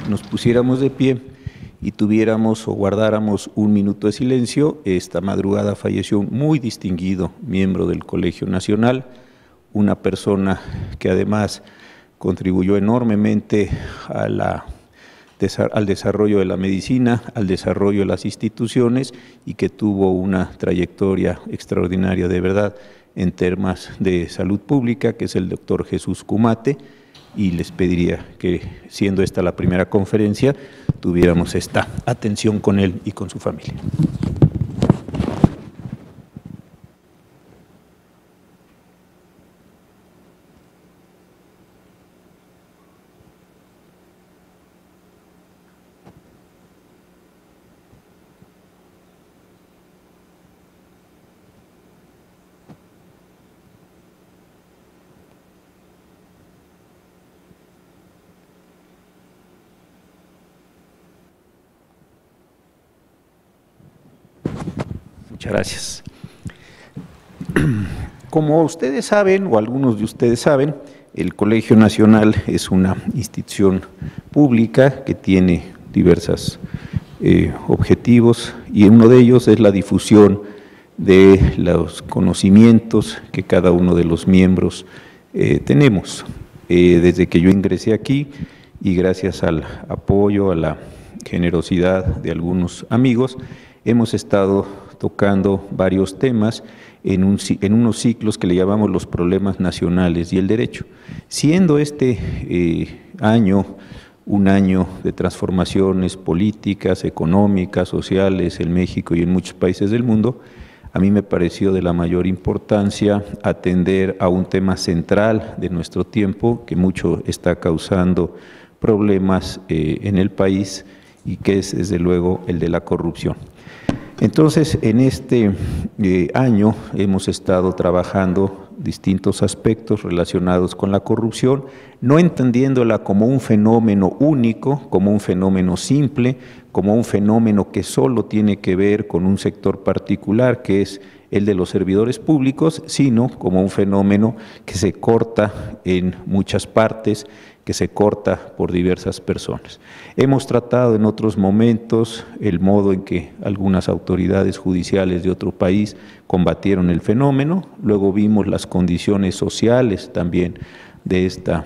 Nos pusiéramos de pie y tuviéramos o guardáramos un minuto de silencio. Esta madrugada falleció un muy distinguido miembro del Colegio Nacional, una persona que además contribuyó enormemente al desarrollo de la medicina, al desarrollo de las instituciones y que tuvo una trayectoria extraordinaria de verdad en temas de salud pública, que es el doctor Jesús Kumate. Y les pediría que, siendo esta la primera conferencia, tuviéramos esta atención con él y con su familia. Muchas gracias. Como ustedes saben, o algunos de ustedes saben, el Colegio Nacional es una institución pública que tiene diversos objetivos y uno de ellos es la difusión de los conocimientos que cada uno de los miembros tenemos. Desde que yo ingresé aquí y gracias al apoyo, a la generosidad de algunos amigos, hemos estado tocando varios temas en unos ciclos que le llamamos los problemas nacionales y el derecho. Siendo este año un año de transformaciones políticas, económicas, sociales en México y en muchos países del mundo, a mí me pareció de la mayor importancia atender a un tema central de nuestro tiempo que mucho está causando problemas en el país y que es desde luego el de la corrupción. Entonces, en este año hemos estado trabajando distintos aspectos relacionados con la corrupción, no entendiéndola como un fenómeno único, como un fenómeno simple, como un fenómeno que solo tiene que ver con un sector particular, que es el de los servidores públicos, sino como un fenómeno que se corta en muchas partes, que se corta por diversas personas. Hemos tratado en otros momentos el modo en que algunas autoridades judiciales de otro país combatieron el fenómeno, luego vimos las condiciones sociales también de esta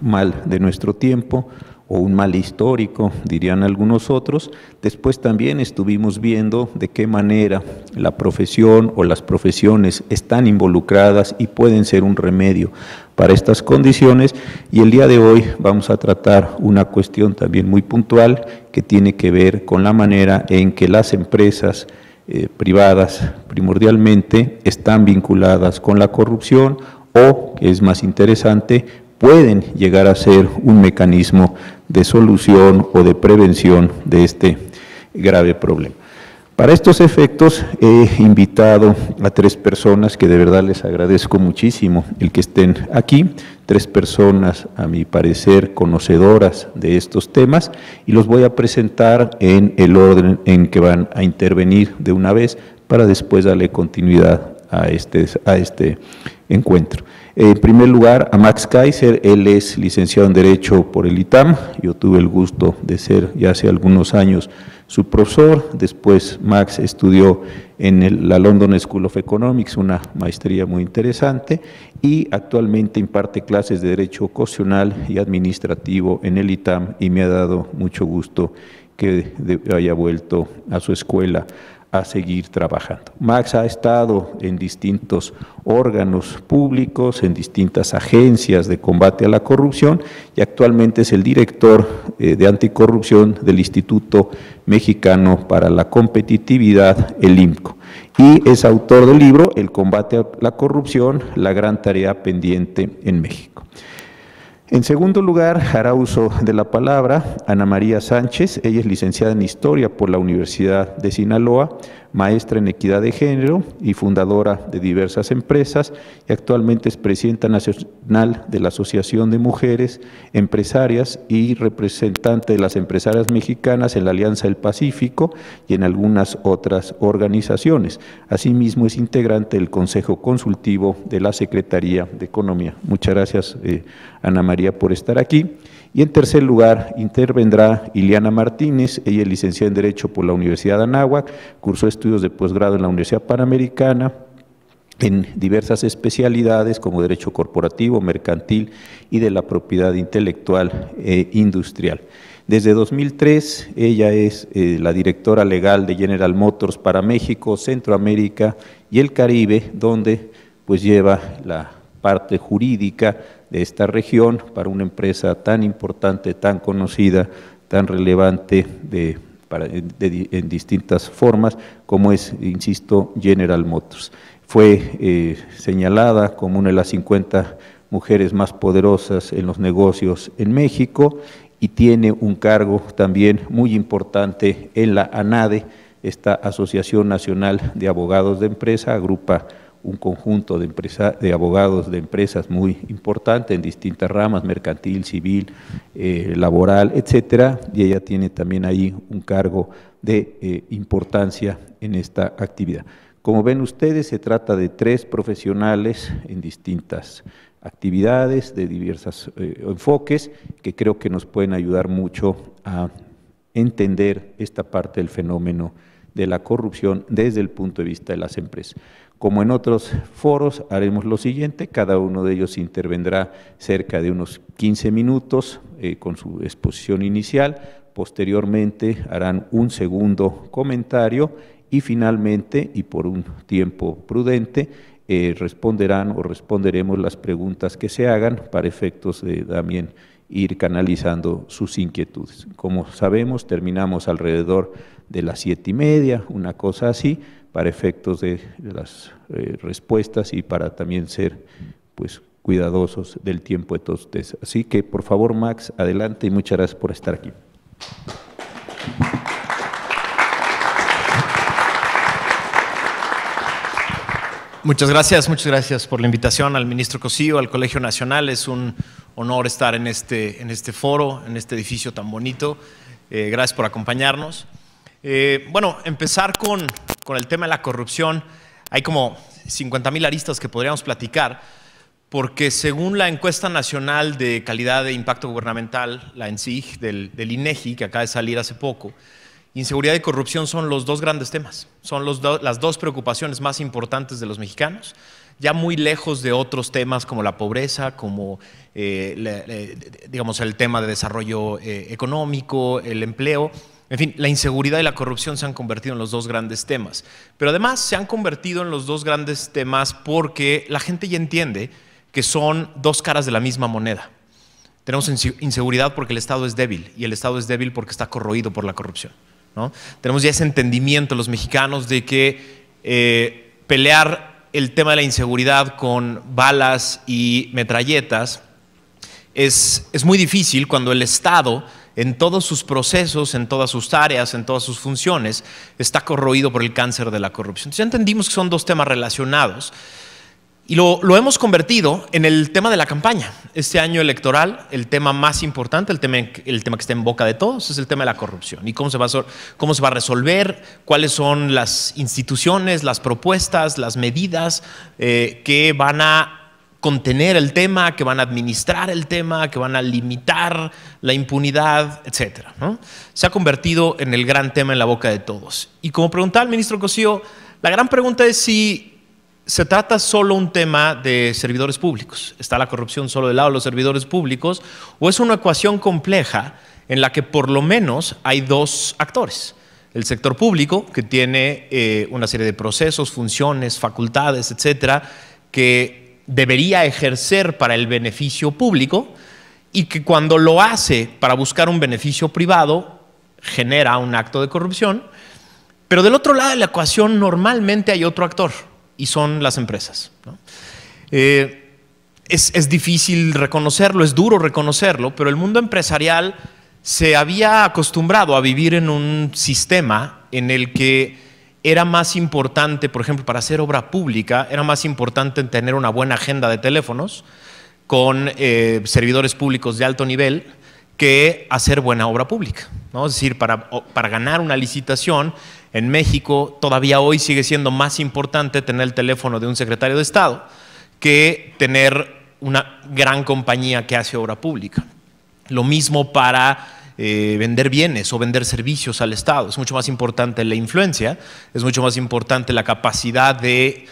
mal de nuestro tiempo, o un mal histórico, dirían algunos otros. Después también estuvimos viendo de qué manera la profesión o las profesiones están involucradas y pueden ser un remedio para estas condiciones, y el día de hoy vamos a tratar una cuestión también muy puntual que tiene que ver con la manera en que las empresas privadas primordialmente están vinculadas con la corrupción o, que es más interesante, pueden llegar a ser un mecanismo de solución o de prevención de este grave problema. Para estos efectos he invitado a 3 personas que de verdad les agradezco muchísimo el que estén aquí, 3 personas a mi parecer conocedoras de estos temas, y los voy a presentar en el orden en que van a intervenir de una vez para después darle continuidad a este encuentro. En primer lugar, a Max Kaiser. Él es licenciado en Derecho por el ITAM. Yo tuve el gusto de ser ya hace algunos años su profesor. Después Max estudió en la London School of Economics, una maestría muy interesante, y actualmente imparte clases de Derecho Constitucional y Administrativo en el ITAM, y me ha dado mucho gusto que haya vuelto a su escuela a seguir trabajando. Max ha estado en distintos órganos públicos, en distintas agencias de combate a la corrupción, y actualmente es el director de anticorrupción del Instituto Mexicano para la Competitividad, el IMCO, y es autor del libro El combate a la corrupción, la gran tarea pendiente en México. En segundo lugar, hará uso de la palabra Ana María Sánchez. Ella es licenciada en Historia por la Universidad de Sinaloa, maestra en Equidad de Género y fundadora de diversas empresas, y actualmente es presidenta nacional de la Asociación de Mujeres Empresarias y representante de las empresarias mexicanas en la Alianza del Pacífico y en algunas otras organizaciones. Asimismo, es integrante del Consejo Consultivo de la Secretaría de Economía. Muchas gracias, Ana María, por estar aquí. Y en tercer lugar, intervendrá Iliana Martínez, ella es licenciada en Derecho por la Universidad de Anáhuac, cursó estudios de posgrado en la Universidad Panamericana, en diversas especialidades como Derecho Corporativo, Mercantil y de la Propiedad Intelectual e Industrial. Desde 2003, ella es la directora legal de General Motors para México, Centroamérica y el Caribe, donde pues lleva la parte jurídica de esta región para una empresa tan importante, tan conocida, tan relevante en distintas formas como es, insisto, General Motors. Fue señalada como una de las 50 mujeres más poderosas en los negocios en México y tiene un cargo también muy importante en la ANADE, esta Asociación Nacional de Abogados de Empresa, agrupa un conjunto de abogados de empresas muy importante en distintas ramas, mercantil, civil, laboral, etcétera, y ella tiene también ahí un cargo de importancia en esta actividad. Como ven ustedes, se trata de 3 profesionales en distintas actividades, de diversos enfoques, que creo que nos pueden ayudar mucho a entender esta parte del fenómeno de la corrupción desde el punto de vista de las empresas. Como en otros foros, haremos lo siguiente, cada uno de ellos intervendrá cerca de unos 15 minutos con su exposición inicial, posteriormente harán un segundo comentario y finalmente, y por un tiempo prudente, responderán o responderemos las preguntas que se hagan para efectos de también ir canalizando sus inquietudes. Como sabemos, terminamos alrededor de las 7:30, una cosa así, para efectos de las respuestas y para también ser pues cuidadosos del tiempo de todos ustedes. Así que, por favor, Max, adelante y muchas gracias por estar aquí. Muchas gracias por la invitación al ministro Cosío, al Colegio Nacional. Es un honor estar en este foro, en este edificio tan bonito. Gracias por acompañarnos. Bueno, empezar con el tema de la corrupción. Hay como 50,000 aristas que podríamos platicar, porque según la encuesta nacional de calidad de impacto gubernamental, la ENSIG del INEGI, que acaba de salir hace poco, inseguridad y corrupción son los 2 grandes temas, son las 2 preocupaciones más importantes de los mexicanos, ya muy lejos de otros temas como la pobreza, como digamos el tema de desarrollo económico, el empleo. En fin, la inseguridad y la corrupción se han convertido en los 2 grandes temas, pero además se han convertido en los 2 grandes temas porque la gente ya entiende que son 2 caras de la misma moneda. Tenemos inseguridad porque el Estado es débil y el Estado es débil porque está corroído por la corrupción, ¿no? Tenemos ya ese entendimiento los mexicanos de que pelear el tema de la inseguridad con balas y metralletas es muy difícil cuando el Estado, en todos sus procesos, en todas sus áreas, en todas sus funciones, está corroído por el cáncer de la corrupción. Entonces ya entendimos que son 2 temas relacionados y lo hemos convertido en el tema de la campaña. Este año electoral, el tema más importante, el tema que está en boca de todos, es el tema de la corrupción y cómo se va a resolver, cuáles son las instituciones, las propuestas, las medidas que van a contener el tema, que van a administrar el tema, que van a limitar la impunidad, etcétera, ¿no? Se ha convertido en el gran tema en la boca de todos. Y como preguntaba el ministro Cosío, la gran pregunta es si se trata solo un tema de servidores públicos. ¿Está la corrupción solo del lado de los servidores públicos? ¿O es una ecuación compleja en la que por lo menos hay 2 actores? El sector público, que tiene una serie de procesos, funciones, facultades, etcétera, que debería ejercer para el beneficio público y que cuando lo hace para buscar un beneficio privado genera un acto de corrupción, pero del otro lado de la ecuación normalmente hay otro actor y son las empresas, ¿no? Es difícil reconocerlo, es duro reconocerlo, pero el mundo empresarial se había acostumbrado a vivir en un sistema en el que era más importante, por ejemplo, para hacer obra pública, era más importante tener una buena agenda de teléfonos con servidores públicos de alto nivel que hacer buena obra pública, ¿no? Es decir, para ganar una licitación en México todavía hoy sigue siendo más importante tener el teléfono de un secretario de Estado que tener una gran compañía que hace obra pública. Lo mismo para vender bienes o vender servicios al Estado. Es mucho más importante la influencia, es mucho más importante la capacidad de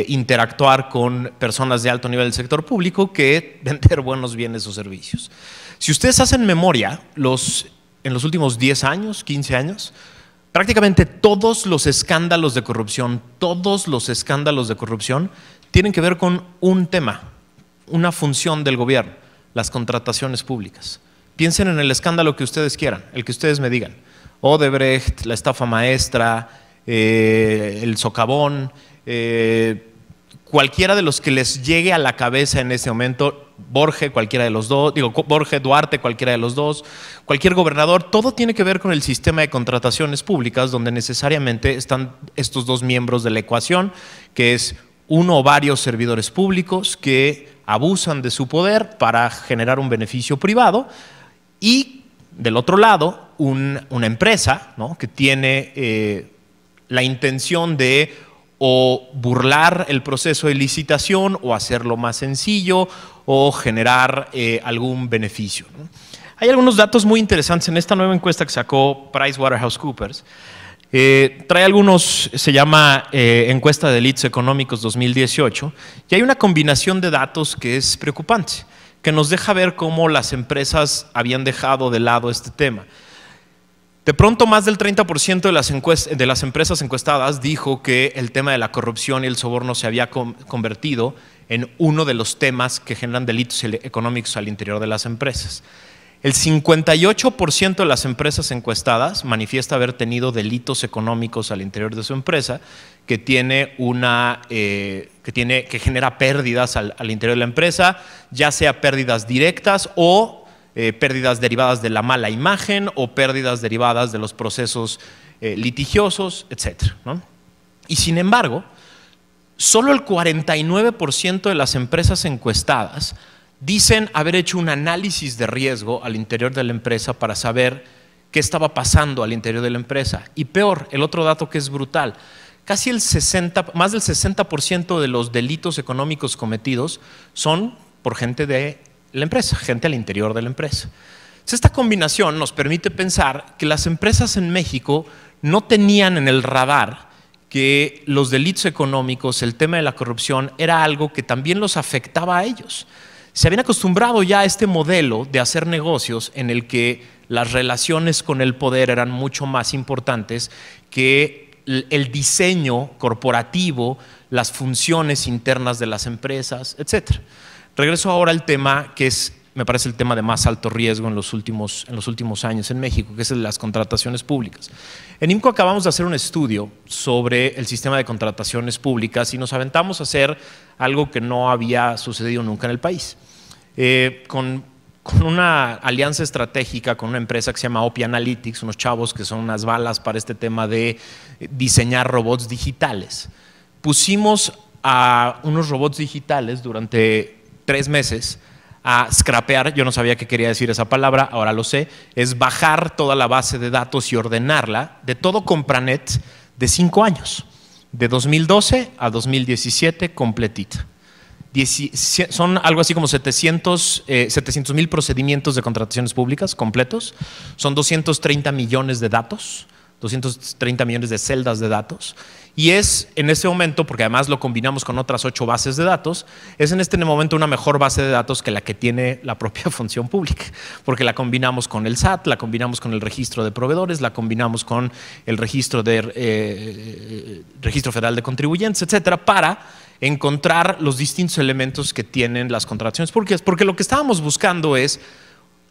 interactuar con personas de alto nivel del sector público que vender buenos bienes o servicios. Si ustedes hacen memoria, en los últimos 10 años, 15 años, prácticamente todos los escándalos de corrupción, tienen que ver con un tema, una función del gobierno, las contrataciones públicas. Piensen en el escándalo que ustedes quieran, el que ustedes me digan. Odebrecht, la estafa maestra, el socavón, cualquiera de los que les llegue a la cabeza en ese momento, Borge, cualquiera de los dos, Borge, Duarte, cualquiera de los dos, cualquier gobernador, todo tiene que ver con el sistema de contrataciones públicas, donde necesariamente están estos dos miembros de la ecuación, que es uno o varios servidores públicos que abusan de su poder para generar un beneficio privado, y del otro lado una empresa, ¿no?, que tiene la intención de o burlar el proceso de licitación o hacerlo más sencillo o generar algún beneficio, ¿no? Hay algunos datos muy interesantes en esta nueva encuesta que sacó PricewaterhouseCoopers. Trae algunos, se llama Encuesta de Delitos Económicos 2018, y hay una combinación de datos que es preocupante, que nos deja ver cómo las empresas habían dejado de lado este tema. De pronto, más del 30% de las empresas encuestadas dijo que el tema de la corrupción y el soborno se había convertido en uno de los temas que generan delitos económicos al interior de las empresas. El 58% de las empresas encuestadas manifiesta haber tenido delitos económicos al interior de su empresa, que genera pérdidas al interior de la empresa, ya sea pérdidas directas o pérdidas derivadas de la mala imagen o pérdidas derivadas de los procesos litigiosos, etc., ¿no? Y sin embargo, solo el 49% de las empresas encuestadas dicen haber hecho un análisis de riesgo al interior de la empresa para saber qué estaba pasando al interior de la empresa. Y peor, el otro dato que es brutal, más del 60% de los delitos económicos cometidos son por gente de la empresa, gente al interior de la empresa. Entonces, esta combinación nos permite pensar que las empresas en México no tenían en el radar que los delitos económicos, el tema de la corrupción, era algo que también los afectaba a ellos. Se habían acostumbrado ya a este modelo de hacer negocios en el que las relaciones con el poder eran mucho más importantes que el diseño corporativo, las funciones internas de las empresas, etc. Regreso ahora al tema que me parece el tema de más alto riesgo en los últimos años en México, que es el de las contrataciones públicas. En IMCO acabamos de hacer un estudio sobre el sistema de contrataciones públicas y nos aventamos a hacer algo que no había sucedido nunca en el país. Con una alianza estratégica con una empresa que se llama OPI Analytics, unos chavos que son unas balas para este tema de diseñar robots digitales. Pusimos a unos robots digitales durante 3 meses a scrapear, yo no sabía qué quería decir esa palabra, ahora lo sé, es bajar toda la base de datos y ordenarla de todo Compranet de 5 años, de 2012 a 2017 completita. Son algo así como 700,000 procedimientos de contrataciones públicas completos, son 230 millones de datos, 230 millones de celdas de datos, y es en este momento, porque además lo combinamos con otras 8 bases de datos, es en este momento una mejor base de datos que la que tiene la propia función pública, porque la combinamos con el SAT, la combinamos con el registro de proveedores, la combinamos con el registro Federal de Contribuyentes, etcétera, para encontrar los distintos elementos que tienen las contrataciones públicas, porque lo que estábamos buscando es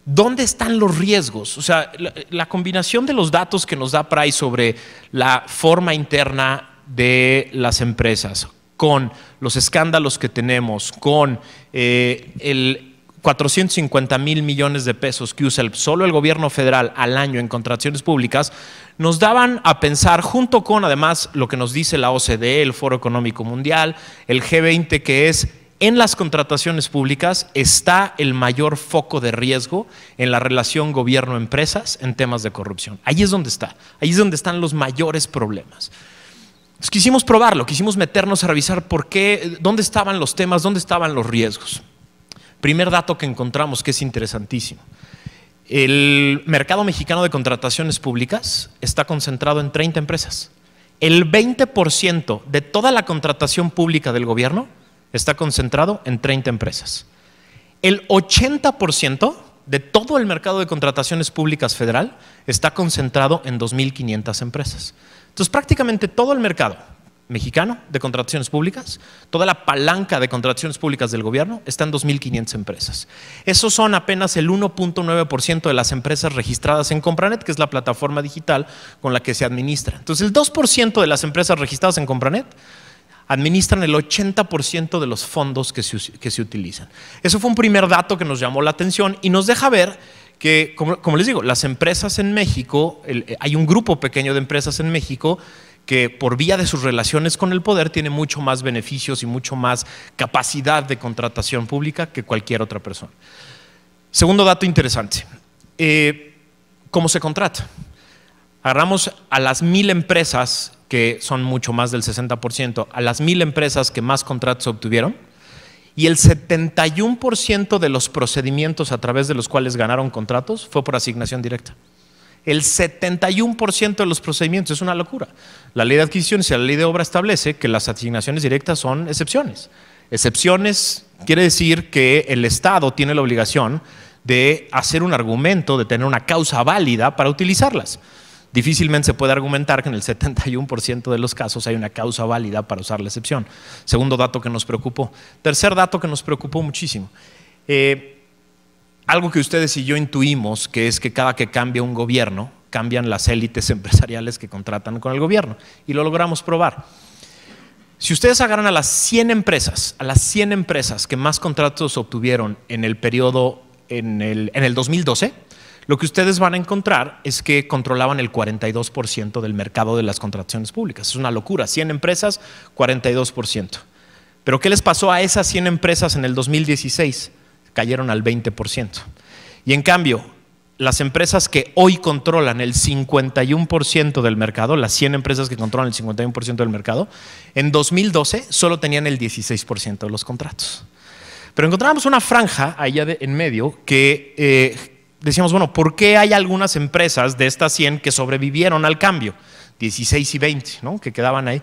¿dónde están los riesgos? O sea, la combinación de los datos que nos da Price sobre la forma interna de las empresas, con los escándalos que tenemos, con el 450,000 millones de pesos que usa solo el gobierno federal al año en contrataciones públicas, nos daban a pensar, junto con además lo que nos dice la OCDE, el Foro Económico Mundial, el G20, que es en las contrataciones públicas está el mayor foco de riesgo en la relación gobierno-empresas en temas de corrupción. Ahí es donde está, ahí es donde están los mayores problemas. Entonces, quisimos probarlo, quisimos meternos a revisar por qué, dónde estaban los temas, dónde estaban los riesgos. Primer dato que encontramos que es interesantísimo. El mercado mexicano de contrataciones públicas está concentrado en 30 empresas. El 20% de toda la contratación pública del gobierno está concentrado en 30 empresas. El 80% de todo el mercado de contrataciones públicas federal está concentrado en 2.500 empresas. Entonces, prácticamente todo el mercado mexicano de contrataciones públicas, toda la palanca de contrataciones públicas del gobierno está en 2.500 empresas. Esos son apenas el 1.9% de las empresas registradas en Compranet, que es la plataforma digital con la que se administra. Entonces, el 2% de las empresas registradas en Compranet administran el 80% de los fondos que se utilizan. Eso fue un primer dato que nos llamó la atención y nos deja ver que, como les digo, las empresas en México, hay un grupo pequeño de empresas en México que por vía de sus relaciones con el poder tiene mucho más beneficios y mucho más capacidad de contratación pública que cualquier otra persona. Segundo dato interesante, ¿cómo se contrata? Agarramos a las 1,000 empresas, que son mucho más del 60%, a las 1,000 empresas que más contratos obtuvieron, y el 71% de los procedimientos a través de los cuales ganaron contratos fue por asignación directa. El 71% de los procedimientos, es una locura. La ley de adquisiciones y la ley de obra establece que las asignaciones directas son excepciones. Excepciones quiere decir que el Estado tiene la obligación de hacer un argumento, de tener una causa válida para utilizarlas. Difícilmente se puede argumentar que en el 71% de los casos hay una causa válida para usar la excepción. Segundo dato que nos preocupó. Tercer dato que nos preocupó muchísimo. Algo que ustedes y yo intuimos, que es que cada que cambia un gobierno, cambian las élites empresariales que contratan con el gobierno. Y lo logramos probar. Si ustedes agarran a las 100 empresas que más contratos obtuvieron en el periodo, en el 2012, lo que ustedes van a encontrar es que controlaban el 42% del mercado de las contrataciones públicas. Es una locura, 100 empresas, 42%. Pero ¿qué les pasó a esas 100 empresas en el 2016? Cayeron al 20%. Y en cambio, las empresas que hoy controlan el 51% del mercado, las 100 empresas que controlan el 51% del mercado, en 2012 solo tenían el 16% de los contratos. Pero encontramos una franja allá en medio que decíamos, bueno, ¿por qué hay algunas empresas de estas 100 que sobrevivieron al cambio? 16 y 20, ¿no? Que quedaban ahí.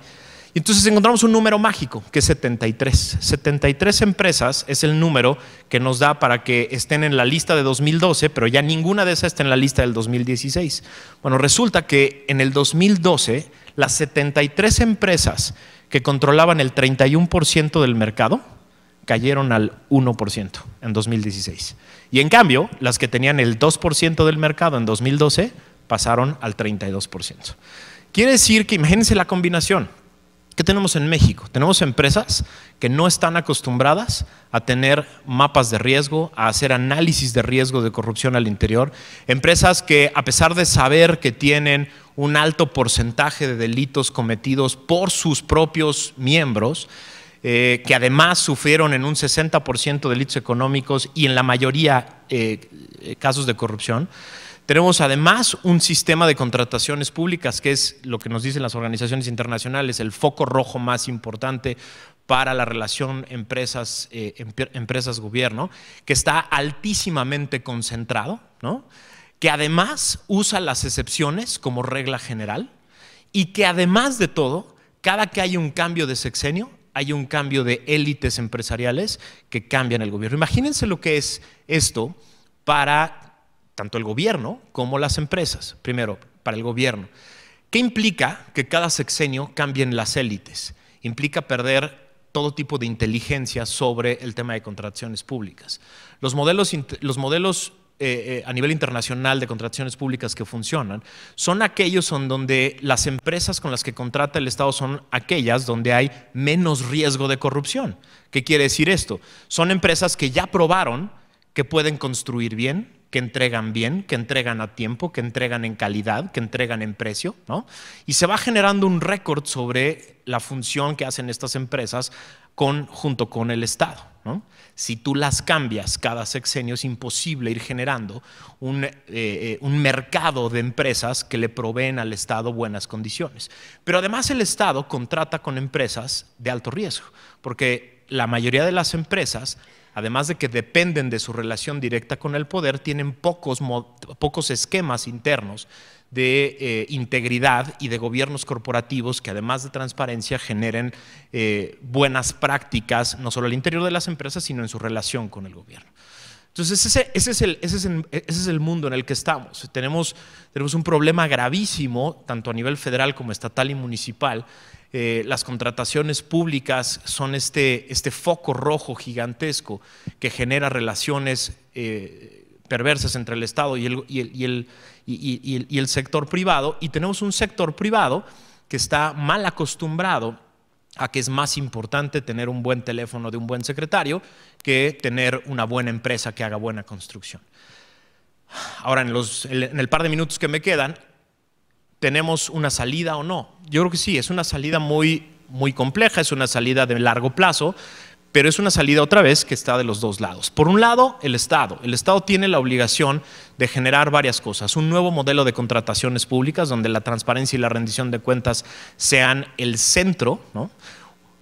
Y entonces encontramos un número mágico, que es 73. 73 empresas es el número que nos da para que estén en la lista de 2012, pero ya ninguna de esas está en la lista del 2016. Bueno, resulta que en el 2012, las 73 empresas que controlaban el 31% del mercado cayeron al 1% en 2016. Y en cambio, las que tenían el 2% del mercado en 2012 pasaron al 32%. Quiere decir que, imagínense la combinación. ¿Qué tenemos en México? Tenemos empresas que no están acostumbradas a tener mapas de riesgo, a hacer análisis de riesgo de corrupción al interior. Empresas que, a pesar de saber que tienen un alto porcentaje de delitos cometidos por sus propios miembros, que además sufrieron en un 60% delitos económicos y en la mayoría casos de corrupción. Tenemos además un sistema de contrataciones públicas que es lo que nos dicen las organizaciones internacionales, el foco rojo más importante para la relación empresas-gobierno, que está altísimamente concentrado, ¿no? Que además usa las excepciones como regla general y que además de todo, cada que hay un cambio de sexenio, hay un cambio de élites empresariales que cambian el gobierno. Imagínense lo que es esto para tanto el gobierno como las empresas. Primero, para el gobierno. ¿Qué implica que cada sexenio cambien las élites? Implica perder todo tipo de inteligencia sobre el tema de contrataciones públicas. Los modelos a nivel internacional de contrataciones públicas que funcionan son aquellos en donde las empresas con las que contrata el Estado son aquellas donde hay menos riesgo de corrupción. ¿Qué quiere decir esto? Son empresas que ya probaron que pueden construir bien, que entregan a tiempo, que entregan en calidad, que entregan en precio, ¿no? Y se va generando un récord sobre la función que hacen estas empresas junto con el Estado, ¿no? Si tú las cambias cada sexenio, es imposible ir generando un mercado de empresas que le proveen al Estado buenas condiciones. Pero además el Estado contrata con empresas de alto riesgo, porque la mayoría de las empresas además de que dependen de su relación directa con el poder, tienen pocos esquemas internos de integridad y de gobiernos corporativos que, además de transparencia, generen buenas prácticas, no solo al interior de las empresas, sino en su relación con el gobierno. Entonces, ese es el mundo en el que estamos. Tenemos un problema gravísimo, tanto a nivel federal como estatal y municipal. Las contrataciones públicas son este foco rojo gigantesco que genera relaciones perversas entre el Estado y el sector privado, y tenemos un sector privado que está mal acostumbrado a que es más importante tener un buen teléfono de un buen secretario que tener una buena empresa que haga buena construcción. Ahora, en el par de minutos que me quedan, ¿tenemos una salida o no? Yo creo que sí, es una salida muy compleja, es una salida de largo plazo, pero es una salida otra vez que está de los dos lados. Por un lado, el Estado. El Estado tiene la obligación de generar varias cosas. Un nuevo modelo de contrataciones públicas donde la transparencia y la rendición de cuentas sean el centro, ¿no?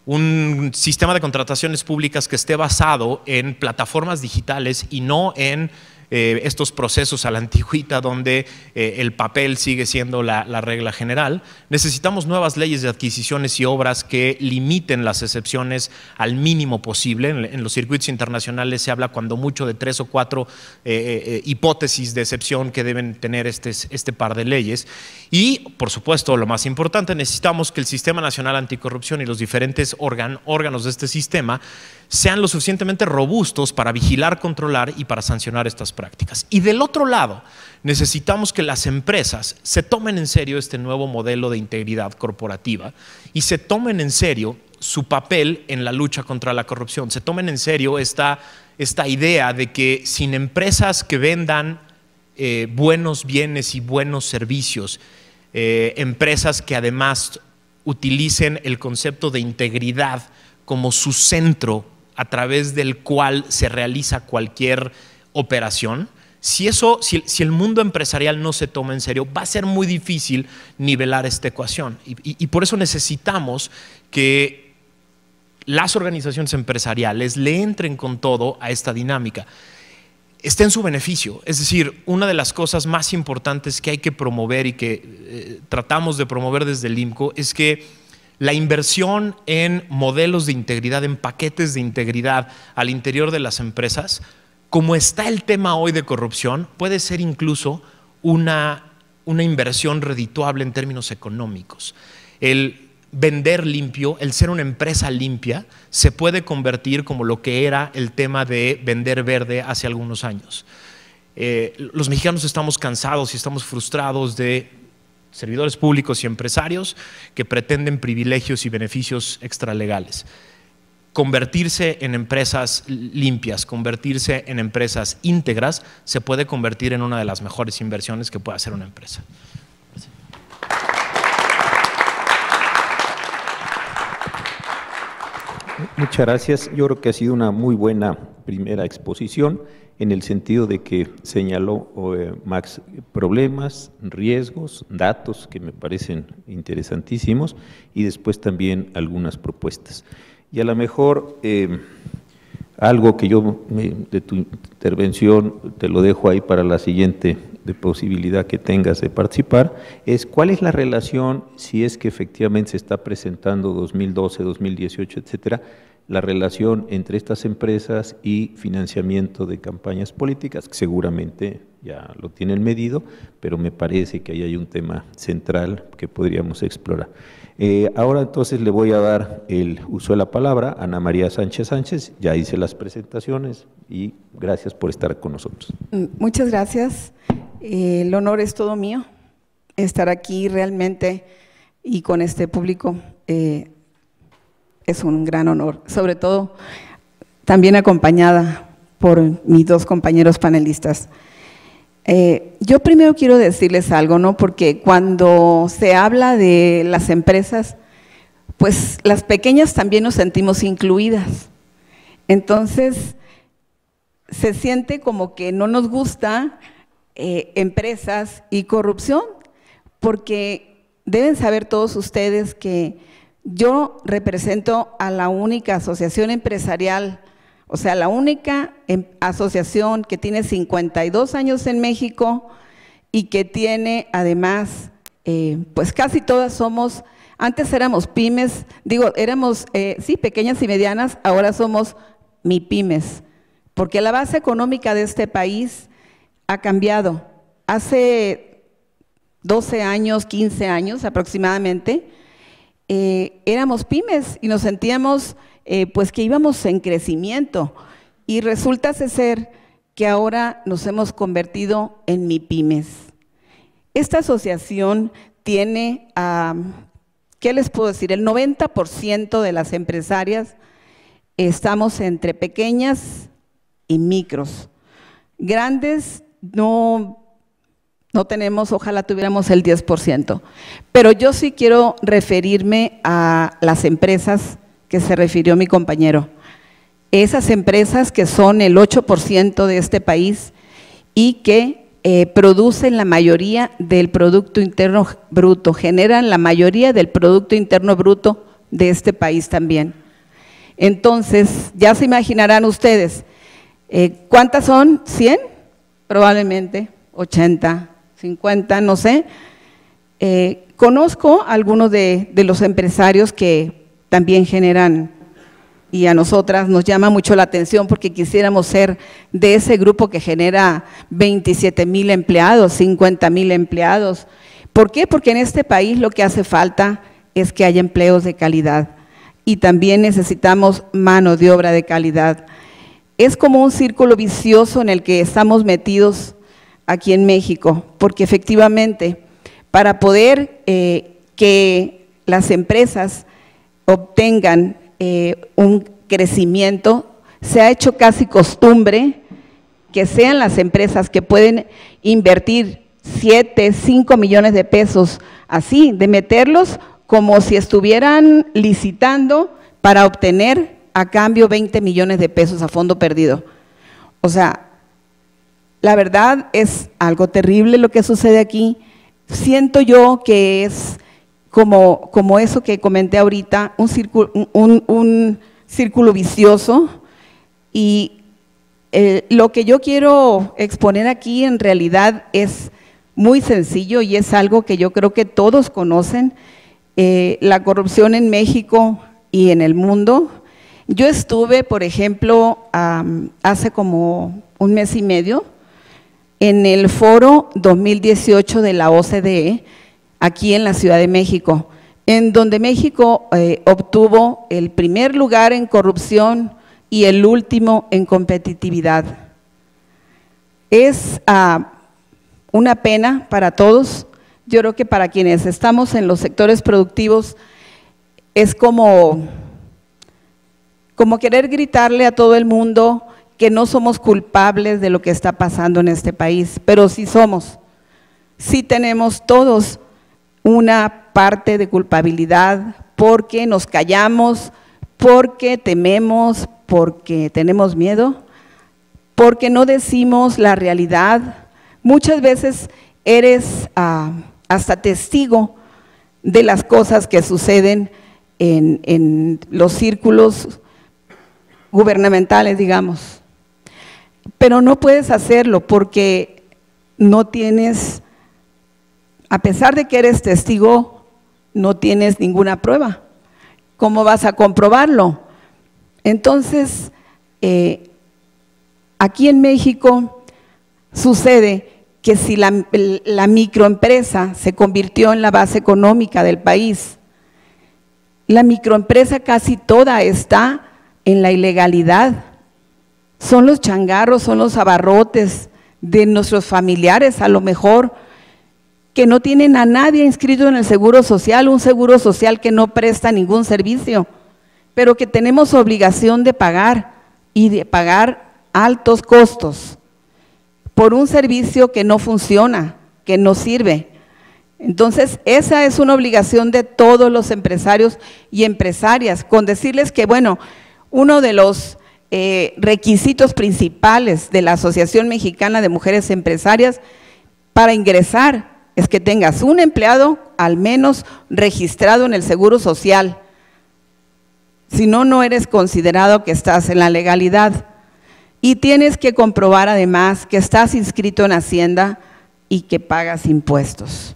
Un sistema de contrataciones públicas que esté basado en plataformas digitales y no en estos procesos a la antigüita donde el papel sigue siendo la regla general. Necesitamos nuevas leyes de adquisiciones y obras que limiten las excepciones al mínimo posible. En los circuitos internacionales se habla cuando mucho de 3 o 4 hipótesis de excepción que deben tener este par de leyes. Y, por supuesto, lo más importante, necesitamos que el Sistema Nacional Anticorrupción y los diferentes órganos de este sistema sean lo suficientemente robustos para vigilar, controlar y para sancionar estas prácticas. Y del otro lado, necesitamos que las empresas se tomen en serio este nuevo modelo de integridad corporativa y se tomen en serio su papel en la lucha contra la corrupción. Se tomen en serio esta idea de que sin empresas que vendan buenos bienes y buenos servicios, empresas que además utilicen el concepto de integridad como su centro a través del cual se realiza cualquier operación, si el mundo empresarial no se toma en serio, va a ser muy difícil nivelar esta ecuación. Y por eso necesitamos que las organizaciones empresariales le entren con todo a esta dinámica. Está en su beneficio. Es decir, una de las cosas más importantes que hay que promover y que tratamos de promover desde el IMCO es que la inversión en modelos de integridad, en paquetes de integridad al interior de las empresas, como está el tema hoy de corrupción, puede ser incluso una inversión redituable en términos económicos. El vender limpio, el ser una empresa limpia, se puede convertir como lo que era el tema de vender verde hace algunos años. Los mexicanos estamos cansados y estamos frustrados de servidores públicos y empresarios que pretenden privilegios y beneficios extralegales. Convertirse en empresas limpias, convertirse en empresas íntegras, se puede convertir en una de las mejores inversiones que puede hacer una empresa. Muchas gracias. Yo creo que ha sido una muy buena primera exposición en el sentido de que señaló Max problemas, riesgos, datos que me parecen interesantísimos y después también algunas propuestas. Y a lo mejor algo que yo de tu intervención te lo dejo ahí para la siguiente de posibilidad que tengas de participar, es cuál es la relación, si es que efectivamente se está presentando 2012, 2018, etcétera, la relación entre estas empresas y financiamiento de campañas políticas, que seguramente ya lo tienen medido, pero me parece que ahí hay un tema central que podríamos explorar. Ahora entonces le voy a dar el uso de la palabra a Ana María Sánchez Sánchez, ya hice las presentaciones y gracias por estar con nosotros. Muchas gracias, el honor es todo mío, estar aquí realmente y con este público es un gran honor, sobre todo también acompañada por mis dos compañeros panelistas. Yo primero quiero decirles algo, ¿no? Porque cuando se habla de las empresas, pues las pequeñas también nos sentimos incluidas. Entonces, se siente como que no nos gusta empresas y corrupción, porque deben saber todos ustedes que yo represento a la única asociación empresarial O sea, la única asociación que tiene 52 años en México y que tiene además, pues casi todas somos, antes éramos pymes, éramos, sí, pequeñas y medianas, ahora somos MIPYMES, porque la base económica de este país ha cambiado. Hace 12 años, 15 años aproximadamente, éramos pymes y nos sentíamos pues que íbamos en crecimiento, y resulta ser que ahora nos hemos convertido en MIPYMES. Esta asociación tiene, ¿qué les puedo decir? El 90% de las empresarias estamos entre pequeñas y micros. Grandes no tenemos, ojalá tuviéramos el 10%, pero yo sí quiero referirme a las empresas que se refirió mi compañero. Esas empresas que son el 8% de este país y que producen la mayoría del Producto Interno Bruto, generan la mayoría del Producto Interno Bruto de este país también. Entonces, ya se imaginarán ustedes, ¿cuántas son? ¿100? Probablemente, 80, 50, no sé. Conozco a algunos de los empresarios que también generan, y a nosotras nos llama mucho la atención porque quisiéramos ser de ese grupo que genera 27,000 empleados, 50,000 empleados. ¿Por qué? Porque en este país lo que hace falta es que haya empleos de calidad y también necesitamos mano de obra de calidad. Es como un círculo vicioso en el que estamos metidos aquí en México, porque efectivamente para poder que las empresas obtengan un crecimiento, se ha hecho casi costumbre que sean las empresas que pueden invertir 7, 5 millones de pesos, así, de meterlos como si estuvieran licitando para obtener a cambio 20 millones de pesos a fondo perdido. O sea, la verdad es algo terrible lo que sucede aquí. Siento yo que es como eso que comenté ahorita, un círculo vicioso, y lo que yo quiero exponer aquí en realidad es muy sencillo y es algo que yo creo que todos conocen, la corrupción en México y en el mundo. Yo estuve, por ejemplo, hace como un mes y medio en el foro 2018 de la OCDE, aquí en la Ciudad de México, en donde México obtuvo el primer lugar en corrupción y el último en competitividad. Es una pena para todos. Yo creo que para quienes estamos en los sectores productivos es como querer gritarle a todo el mundo que no somos culpables de lo que está pasando en este país, pero sí somos, sí tenemos todos una parte de culpabilidad porque nos callamos, porque tememos, porque tenemos miedo, porque no decimos la realidad. Muchas veces eres hasta testigo de las cosas que suceden en los círculos gubernamentales, digamos, pero no puedes hacerlo porque no tienes, a pesar de que eres testigo, no tienes ninguna prueba. ¿Cómo vas a comprobarlo? Entonces, aquí en México sucede que si la microempresa se convirtió en la base económica del país, la microempresa casi toda está en la ilegalidad. Son los changarros, son los abarrotes de nuestros familiares, a lo mejor, que no tienen a nadie inscrito en el Seguro Social, un Seguro Social que no presta ningún servicio, pero que tenemos obligación de pagar, y de pagar altos costos por un servicio que no funciona, que no sirve. Entonces, esa es una obligación de todos los empresarios y empresarias, con decirles que, bueno, uno de los requisitos principales de la Asociación Mexicana de Mujeres Empresarias para ingresar es que tengas un empleado al menos registrado en el Seguro Social. Si no, no eres considerado que estás en la legalidad. Y tienes que comprobar además que estás inscrito en Hacienda y que pagas impuestos.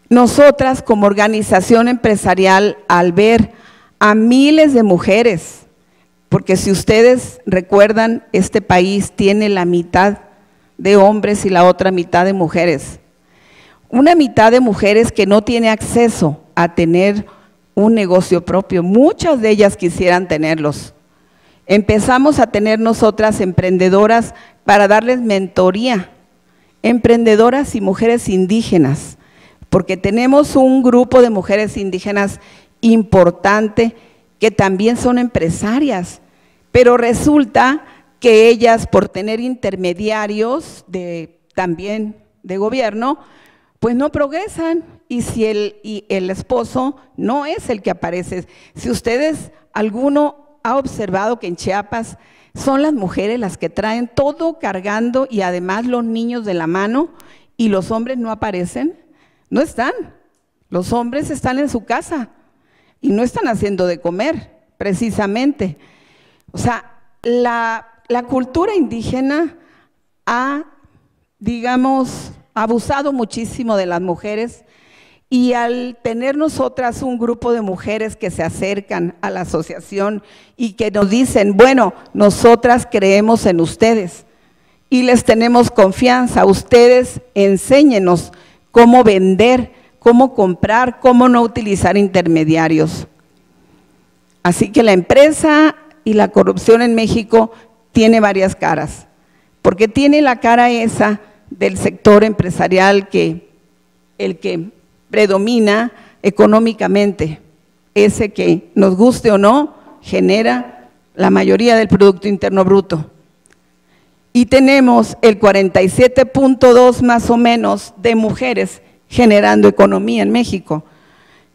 Nosotras como organización empresarial, al ver a miles de mujeres, porque si ustedes recuerdan, este país tiene la mitad de hombres y la otra mitad de mujeres. Una mitad de mujeres que no tiene acceso a tener un negocio propio, muchas de ellas quisieran tenerlos. Empezamos a tener nosotras emprendedoras para darles mentoría, emprendedoras y mujeres indígenas, porque tenemos un grupo de mujeres indígenas importante que también son empresarias, pero resulta que ellas, por tener intermediarios también de gobierno, pues no progresan, y si el esposo no es el que aparece. Si ustedes, alguno ha observado que en Chiapas son las mujeres las que traen todo cargando y además los niños de la mano, y los hombres no aparecen, no están. Los hombres están en su casa y no están haciendo de comer, precisamente. O sea, la cultura indígena ha, digamos, abusado muchísimo de las mujeres, y al tener nosotras un grupo de mujeres que se acercan a la asociación y que nos dicen, bueno, nosotras creemos en ustedes y les tenemos confianza, ustedes enséñenos cómo vender, cómo comprar, cómo no utilizar intermediarios. Así que la empresa y la corrupción en México tiene varias caras, porque tiene la cara esa del sector empresarial, el que predomina económicamente, ese que, nos guste o no, genera la mayoría del Producto Interno Bruto. Y tenemos el 47.2 más o menos de mujeres generando economía en México.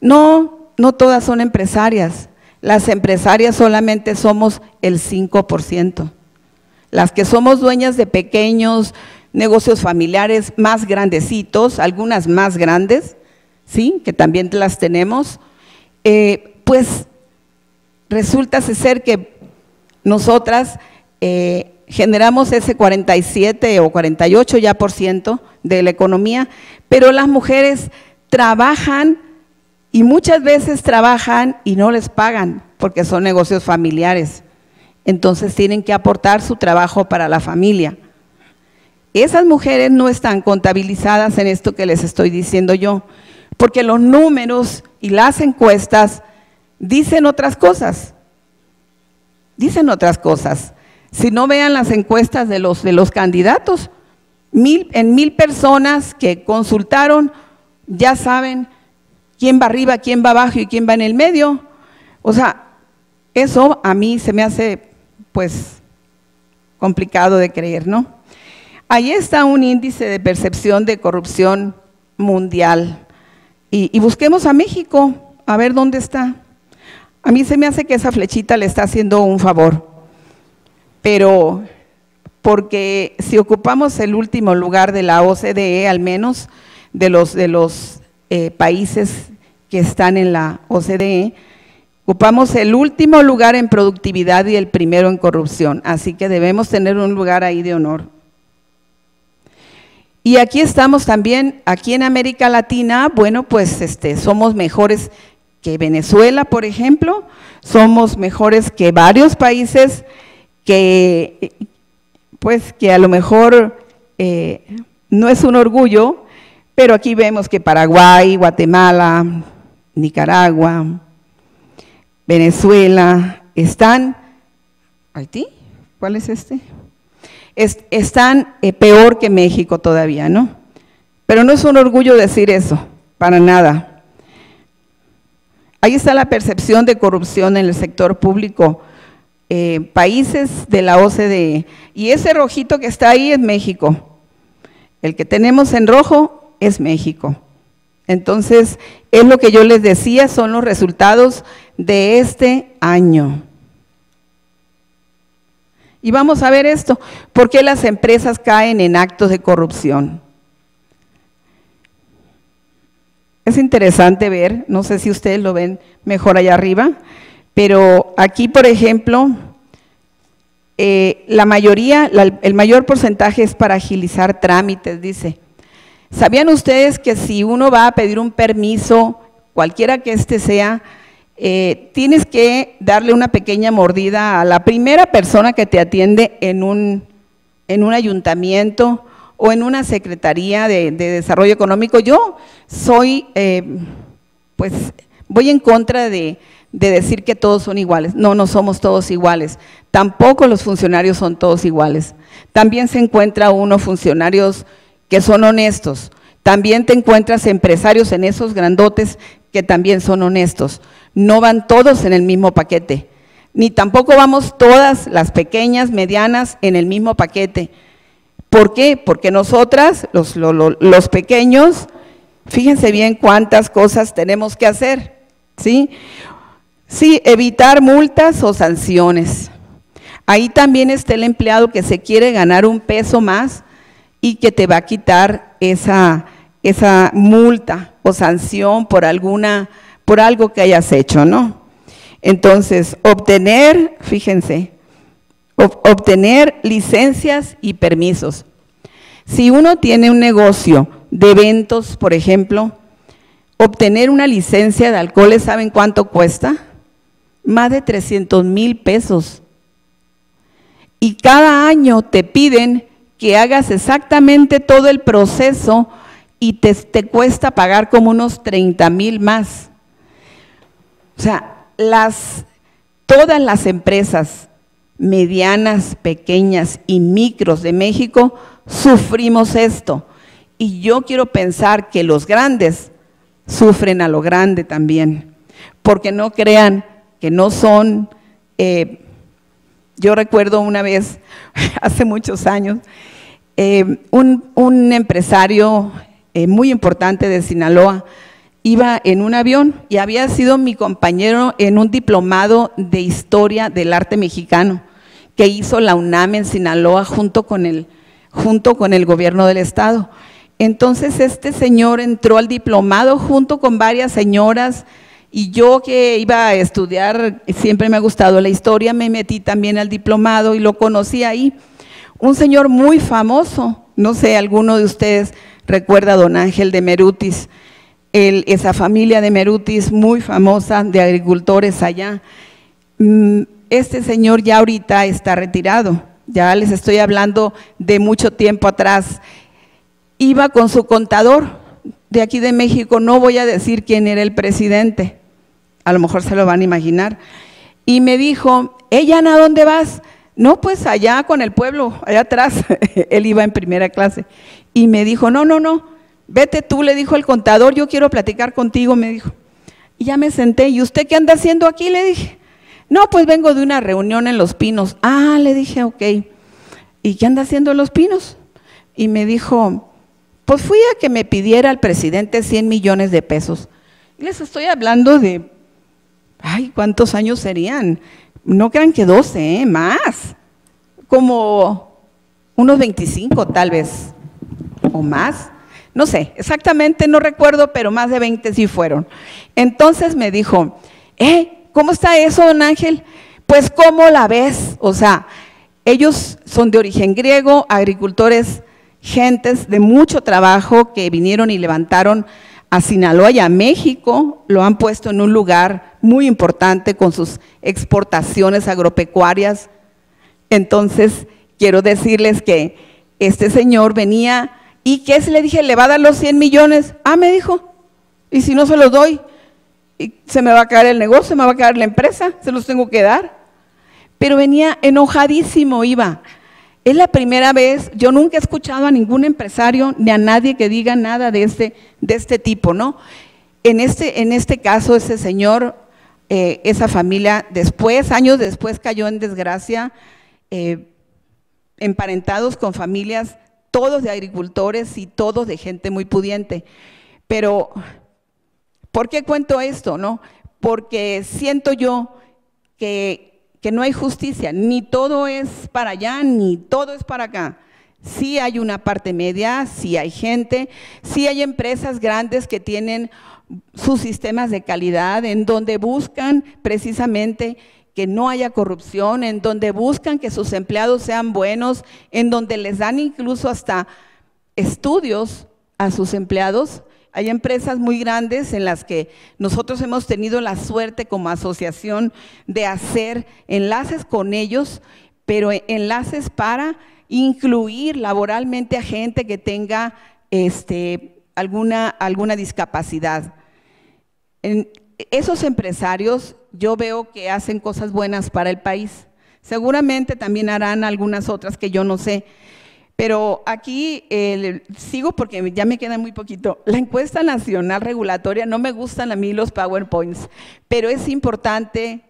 No todas son empresarias, las empresarias solamente somos el 5%. Las que somos dueñas de pequeños negocios familiares más grandecitos, algunas más grandes, ¿sí?, que también las tenemos, pues resulta ser que nosotras generamos ese 47 o 48 ya % de la economía, pero las mujeres trabajan y muchas veces trabajan y no les pagan porque son negocios familiares, entonces tienen que aportar su trabajo para la familia. Esas mujeres no están contabilizadas en esto que les estoy diciendo yo, porque los números y las encuestas dicen otras cosas. Dicen otras cosas. Si no, vean las encuestas de los candidatos, en 1000 personas que consultaron, ya saben quién va arriba, quién va abajo y quién va en el medio. O sea, eso a mí se me hace, pues, complicado de creer, ¿no? Ahí está un índice de percepción de corrupción mundial. Y busquemos a México, a ver dónde está. A mí se me hace que esa flechita le está haciendo un favor, pero porque si ocupamos el último lugar de la OCDE, al menos de los países que están en la OCDE, ocupamos el último lugar en productividad y el primero en corrupción, así que debemos tener un lugar ahí de honor. Y aquí estamos también, aquí en América Latina, bueno, pues somos mejores que Venezuela, por ejemplo, somos mejores que varios países que, pues, que a lo mejor no es un orgullo, pero aquí vemos que Paraguay, Guatemala, Nicaragua, Venezuela, están, ¿Haití? ¿Cuál es este? Están peor que México todavía, ¿no? Pero no es un orgullo decir eso, para nada. Ahí está la percepción de corrupción en el sector público, países de la OCDE, y ese rojito que está ahí es México. El que tenemos en rojo es México. Entonces, es lo que yo les decía, son los resultados de este año. Y vamos a ver esto, ¿por qué las empresas caen en actos de corrupción? Es interesante ver, no sé si ustedes lo ven mejor allá arriba, pero aquí, por ejemplo, la mayoría, el mayor porcentaje es para agilizar trámites, dice. ¿Sabían ustedes que si uno va a pedir un permiso, cualquiera que este sea, tienes que darle una pequeña mordida a la primera persona que te atiende en un ayuntamiento o en una secretaría de desarrollo económico? Yo soy, pues, voy en contra de decir que todos son iguales. No, no somos todos iguales. Tampoco los funcionarios son todos iguales. También se encuentra uno funcionarios que son honestos. También te encuentras empresarios en esos grandotes que también son honestos. No van todos en el mismo paquete. Ni tampoco vamos todas las pequeñas, medianas en el mismo paquete. ¿Por qué? Porque nosotras, los pequeños, fíjense bien cuántas cosas tenemos que hacer, ¿sí? Sí, evitar multas o sanciones. Ahí también está el empleado que se quiere ganar un peso más y que te va a quitar esa multa o sanción por algo que hayas hecho, ¿no? Entonces, fíjense, obtener licencias y permisos. Si uno tiene un negocio de eventos, por ejemplo, obtener una licencia de alcoholes, ¿saben cuánto cuesta? Más de 300,000 pesos. Y cada año te piden que hagas exactamente todo el proceso y te cuesta pagar como unos 30,000 más. O sea, todas las empresas medianas, pequeñas y micros de México sufrimos esto. Y yo quiero pensar que los grandes sufren a lo grande también, porque no crean que no son… yo recuerdo una vez, hace muchos años, un empresario muy importante de Sinaloa iba en un avión y había sido mi compañero en un diplomado de historia del arte mexicano que hizo la UNAM en Sinaloa junto con el gobierno del estado. Entonces este señor entró al diplomado junto con varias señoras y yo que iba a estudiar, siempre me ha gustado la historia, me metí también al diplomado y lo conocí ahí. Un señor muy famoso, no sé, alguno de ustedes recuerda a don Ángel de Merutis, esa familia de Merutis muy famosa de agricultores allá. Este señor ya ahorita está retirado, ya les estoy hablando de mucho tiempo atrás. Iba con su contador de aquí de México, no voy a decir quién era el presidente, a lo mejor se lo van a imaginar, y me dijo, Ana, ¿a dónde vas? No, pues allá con el pueblo, allá atrás, él iba en primera clase, y me dijo, no, vete tú, le dijo el contador, yo quiero platicar contigo, me dijo. Y ya me senté, ¿y usted qué anda haciendo aquí? Le dije, no, pues vengo de una reunión en Los Pinos. Ah, le dije, ok, ¿y qué anda haciendo en Los Pinos? Y me dijo, pues fui a que me pidiera al presidente 100 millones de pesos. Y les estoy hablando de, ¿cuántos años serían? No crean que 12, más, como unos 25 tal vez, o más. No sé, exactamente no recuerdo, pero más de 20 sí fueron. Entonces me dijo, ¿cómo está eso, don Ángel? Pues, ¿cómo la ves? O sea, ellos son de origen griego, agricultores, gentes de mucho trabajo que vinieron y levantaron a Sinaloa y a México, lo han puesto en un lugar muy importante con sus exportaciones agropecuarias. Entonces, quiero decirles que este señor venía… ¿Y qué es? Le dije, ¿le va a dar los 100 millones? Ah, me dijo, ¿y si no se los doy? Se me va a caer el negocio, se me va a caer la empresa, se los tengo que dar. Pero venía enojadísimo, iba. Es la primera vez, yo nunca he escuchado a ningún empresario ni a nadie que diga nada de este tipo, ¿no? En este caso, ese señor, esa familia, años después cayó en desgracia, emparentados con familias todos de agricultores y todos de gente muy pudiente. Pero, ¿por qué cuento esto, no? Porque siento yo que no hay justicia, ni todo es para allá, ni todo es para acá. Sí hay una parte media, sí hay gente, sí hay empresas grandes que tienen sus sistemas de calidad, en donde buscan precisamente que no haya corrupción, en donde buscan que sus empleados sean buenos, en donde les dan incluso hasta estudios a sus empleados. Hay empresas muy grandes en las que nosotros hemos tenido la suerte como asociación de hacer enlaces con ellos, pero enlaces para incluir laboralmente a gente que tenga alguna discapacidad. Esos empresarios yo veo que hacen cosas buenas para el país. Seguramente también harán algunas otras que yo no sé. Pero aquí sigo porque ya me queda muy poquito. La encuesta nacional regulatoria, no me gustan a mí los PowerPoints, pero es importante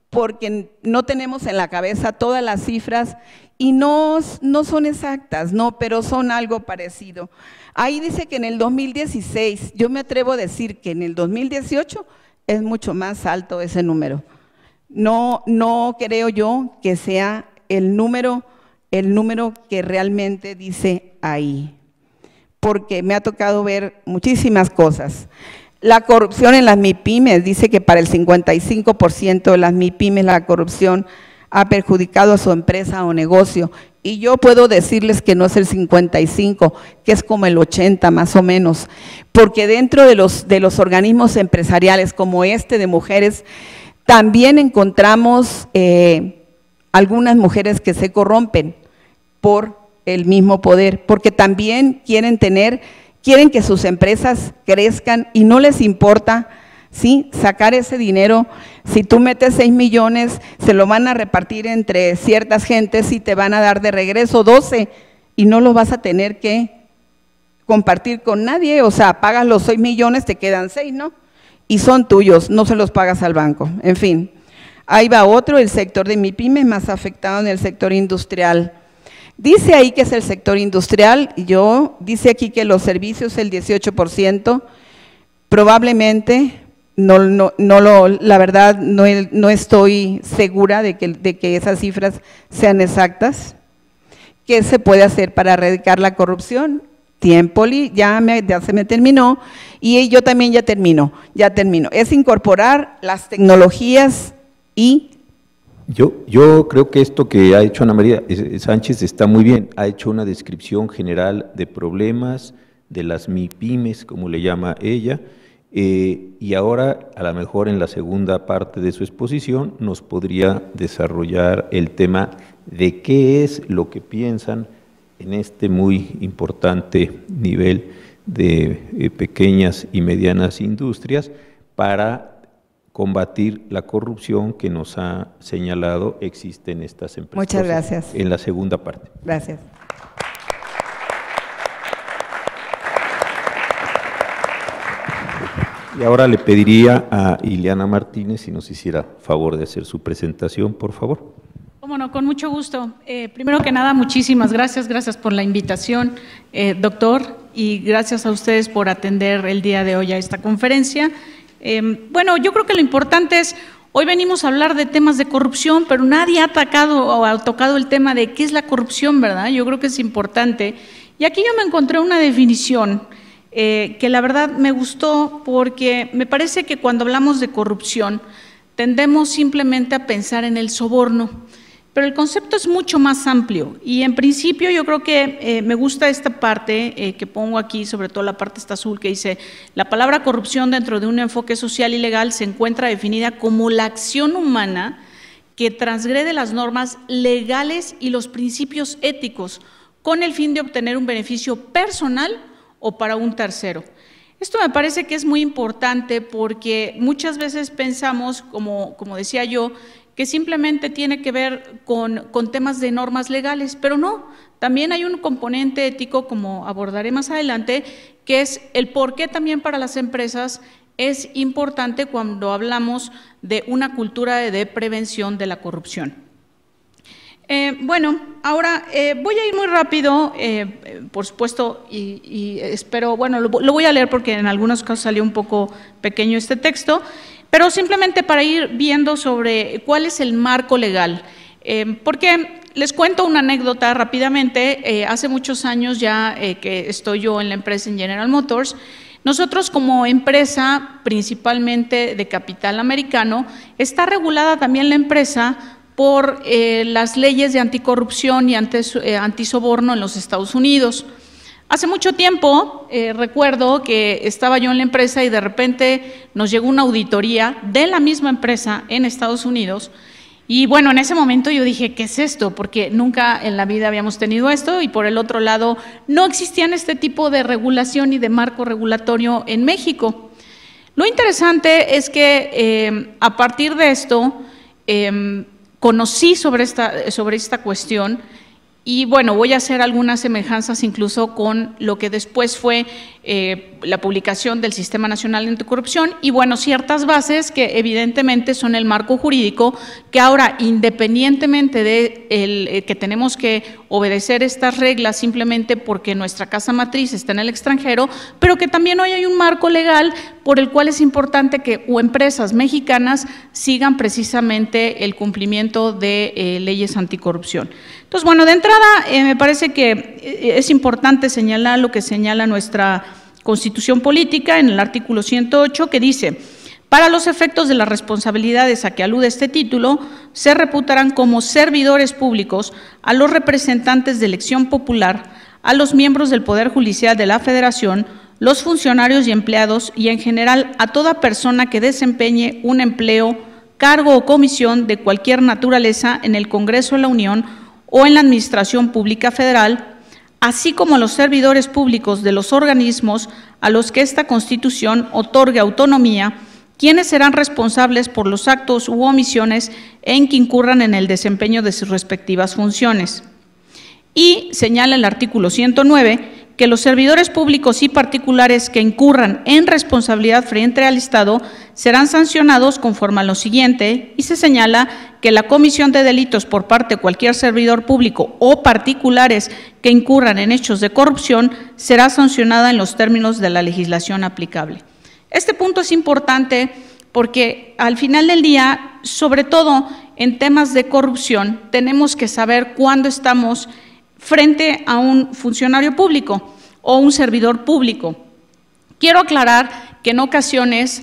porque no tenemos en la cabeza todas las cifras y no son exactas, no, pero son algo parecido. Ahí dice que en el 2016, yo me atrevo a decir que en el 2018 es mucho más alto ese número. No creo yo que sea el número que realmente dice ahí, porque me ha tocado ver muchísimas cosas. La corrupción en las MIPYMES, dice que para el 55% de las MIPYMES la corrupción ha perjudicado a su empresa o negocio, y yo puedo decirles que no es el 55, que es como el 80 más o menos, porque dentro de los organismos empresariales como de mujeres, también encontramos algunas mujeres que se corrompen por el mismo poder, porque también quieren que sus empresas crezcan y no les importa, ¿sí?, sacar ese dinero. Si tú metes 6 millones, se lo van a repartir entre ciertas gentes y te van a dar de regreso 12 y no lo vas a tener que compartir con nadie. O sea, pagas los 6 millones, te quedan 6, ¿no? Y son tuyos, no se los pagas al banco. En fin, ahí va otro, el sector de MIPYME más afectado en el sector industrial. Dice ahí que es el sector industrial, dice aquí que los servicios el 18%, probablemente, la verdad no estoy segura de que esas cifras sean exactas. ¿Qué se puede hacer para erradicar la corrupción? Tiempo, ya se me terminó, y yo también ya termino. Es incorporar las tecnologías y… Yo creo que esto que ha hecho Ana María Sánchez está muy bien. Ha hecho una descripción general de problemas, de las MIPYMES, como le llama ella, y ahora, a lo mejor en la segunda parte de su exposición, nos podría desarrollar el tema de qué es lo que piensan en este muy importante nivel de pequeñas y medianas industrias para combatir la corrupción que nos ha señalado existe en estas empresas. Muchas gracias. En la segunda parte. Gracias. Y ahora le pediría a Ileana Martínez si nos hiciera favor de hacer su presentación, por favor. Cómo no, con mucho gusto. Primero que nada, muchísimas gracias por la invitación, doctor, y gracias a ustedes por atender el día de hoy a esta conferencia. Bueno, yo creo que lo importante es, hoy venimos a hablar de temas de corrupción, pero nadie ha tocado el tema de qué es la corrupción, ¿verdad? Yo creo que es importante. Y aquí yo me encontré una definición que la verdad me gustó, porque me parece que cuando hablamos de corrupción tendemos simplemente a pensar en el soborno, pero el concepto es mucho más amplio, y en principio yo creo que me gusta esta parte que pongo aquí, sobre todo la parte esta azul, que dice: la palabra corrupción dentro de un enfoque social y legal se encuentra definida como la acción humana que transgrede las normas legales y los principios éticos con el fin de obtener un beneficio personal o para un tercero. Esto me parece que es muy importante, porque muchas veces pensamos, como decía yo, que simplemente tiene que ver con temas de normas legales, pero no, también hay un componente ético, como abordaré más adelante, que es el por qué también para las empresas es importante cuando hablamos de una cultura de prevención de la corrupción. Bueno, ahora voy a ir muy rápido, por supuesto, y espero, bueno, lo voy a leer porque en algunos casos salió un poco pequeño este texto, pero simplemente para ir viendo sobre cuál es el marco legal. Porque les cuento una anécdota rápidamente. Hace muchos años ya que estoy yo en la empresa en General Motors, Nosotros como empresa, principalmente de capital americano, está regulada también la empresa por las leyes de anticorrupción y antisoborno en los Estados Unidos. Hace mucho tiempo recuerdo que estaba yo en la empresa y de repente nos llegó una auditoría de la misma empresa en Estados Unidos. Y bueno, en ese momento yo dije, ¿qué es esto? Porque nunca en la vida habíamos tenido esto y por el otro lado no existían este tipo de regulación y de marco regulatorio en México. Lo interesante es que a partir de esto conocí sobre esta cuestión y bueno, voy a hacer algunas semejanzas incluso con lo que después fue la publicación del Sistema Nacional Anticorrupción y bueno, ciertas bases que evidentemente son el marco jurídico que ahora independientemente de que tenemos que obedecer estas reglas simplemente porque nuestra casa matriz está en el extranjero, pero que también hoy hay un marco legal por el cual es importante que empresas mexicanas sigan precisamente el cumplimiento de leyes anticorrupción. Entonces, bueno, de entrada me parece que es importante señalar lo que señala nuestra Constitución Política en el artículo 108 que dice: para los efectos de las responsabilidades a que alude este título, se reputarán como servidores públicos a los representantes de elección popular, a los miembros del Poder Judicial de la Federación, los funcionarios y empleados y en general a toda persona que desempeñe un empleo, cargo o comisión de cualquier naturaleza en el Congreso de la Unión o en la Administración Pública Federal, así como a los servidores públicos de los organismos a los que esta Constitución otorgue autonomía, quienes serán responsables por los actos u omisiones en que incurran en el desempeño de sus respectivas funciones. Y señala el artículo 109 que los servidores públicos y particulares que incurran en responsabilidad frente al Estado serán sancionados conforme a lo siguiente, y se señala que la comisión de delitos por parte de cualquier servidor público o particulares que incurran en hechos de corrupción será sancionada en los términos de la legislación aplicable. Este punto es importante porque al final del día, sobre todo en temas de corrupción, tenemos que saber cuándo estamos frente a un funcionario público o un servidor público. Quiero aclarar que en ocasiones,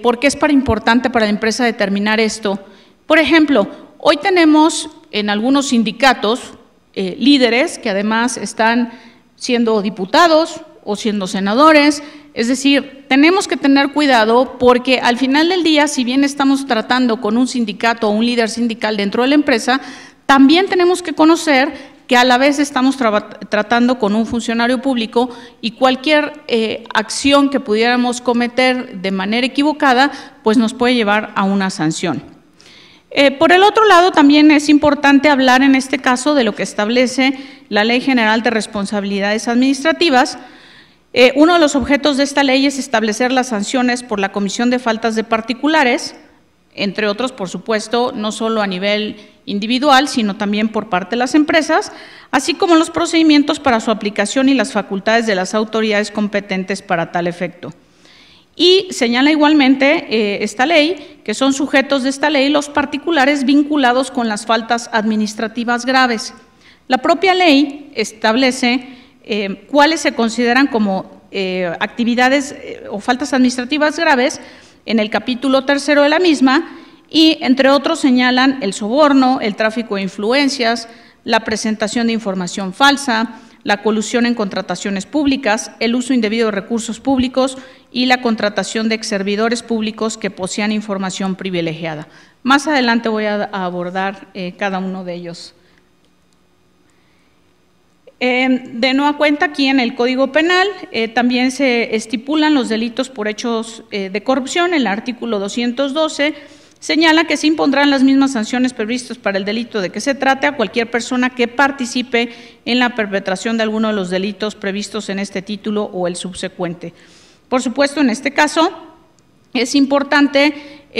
porque es importante para la empresa determinar esto, por ejemplo, hoy tenemos en algunos sindicatos líderes que además están siendo diputados o siendo senadores, es decir, tenemos que tener cuidado porque al final del día, si bien estamos tratando con un sindicato o un líder sindical dentro de la empresa, también tenemos que conocer que a la vez estamos tratando con un funcionario público y cualquier acción que pudiéramos cometer de manera equivocada, pues nos puede llevar a una sanción. Por el otro lado, también es importante hablar en este caso de lo que establece la Ley General de Responsabilidades Administrativas. Uno de los objetos de esta ley es establecer las sanciones por la comisión de faltas de particulares, entre otros, por supuesto, no solo a nivel individual, sino también por parte de las empresas, así como los procedimientos para su aplicación y las facultades de las autoridades competentes para tal efecto. Y señala igualmente esta ley que son sujetos de esta ley los particulares vinculados con las faltas administrativas graves. La propia ley establece cuáles se consideran como actividades o faltas administrativas graves en el capítulo 3 de la misma y entre otros señalan el soborno, el tráfico de influencias, la presentación de información falsa, la colusión en contrataciones públicas, el uso indebido de recursos públicos y la contratación de exservidores públicos que posean información privilegiada. Más adelante voy a abordar cada uno de ellos. De nueva cuenta, aquí en el Código Penal también se estipulan los delitos por hechos de corrupción. El artículo 212 señala que se impondrán las mismas sanciones previstas para el delito de que se trate a cualquier persona que participe en la perpetración de alguno de los delitos previstos en este título o el subsecuente. Por supuesto, en este caso es importante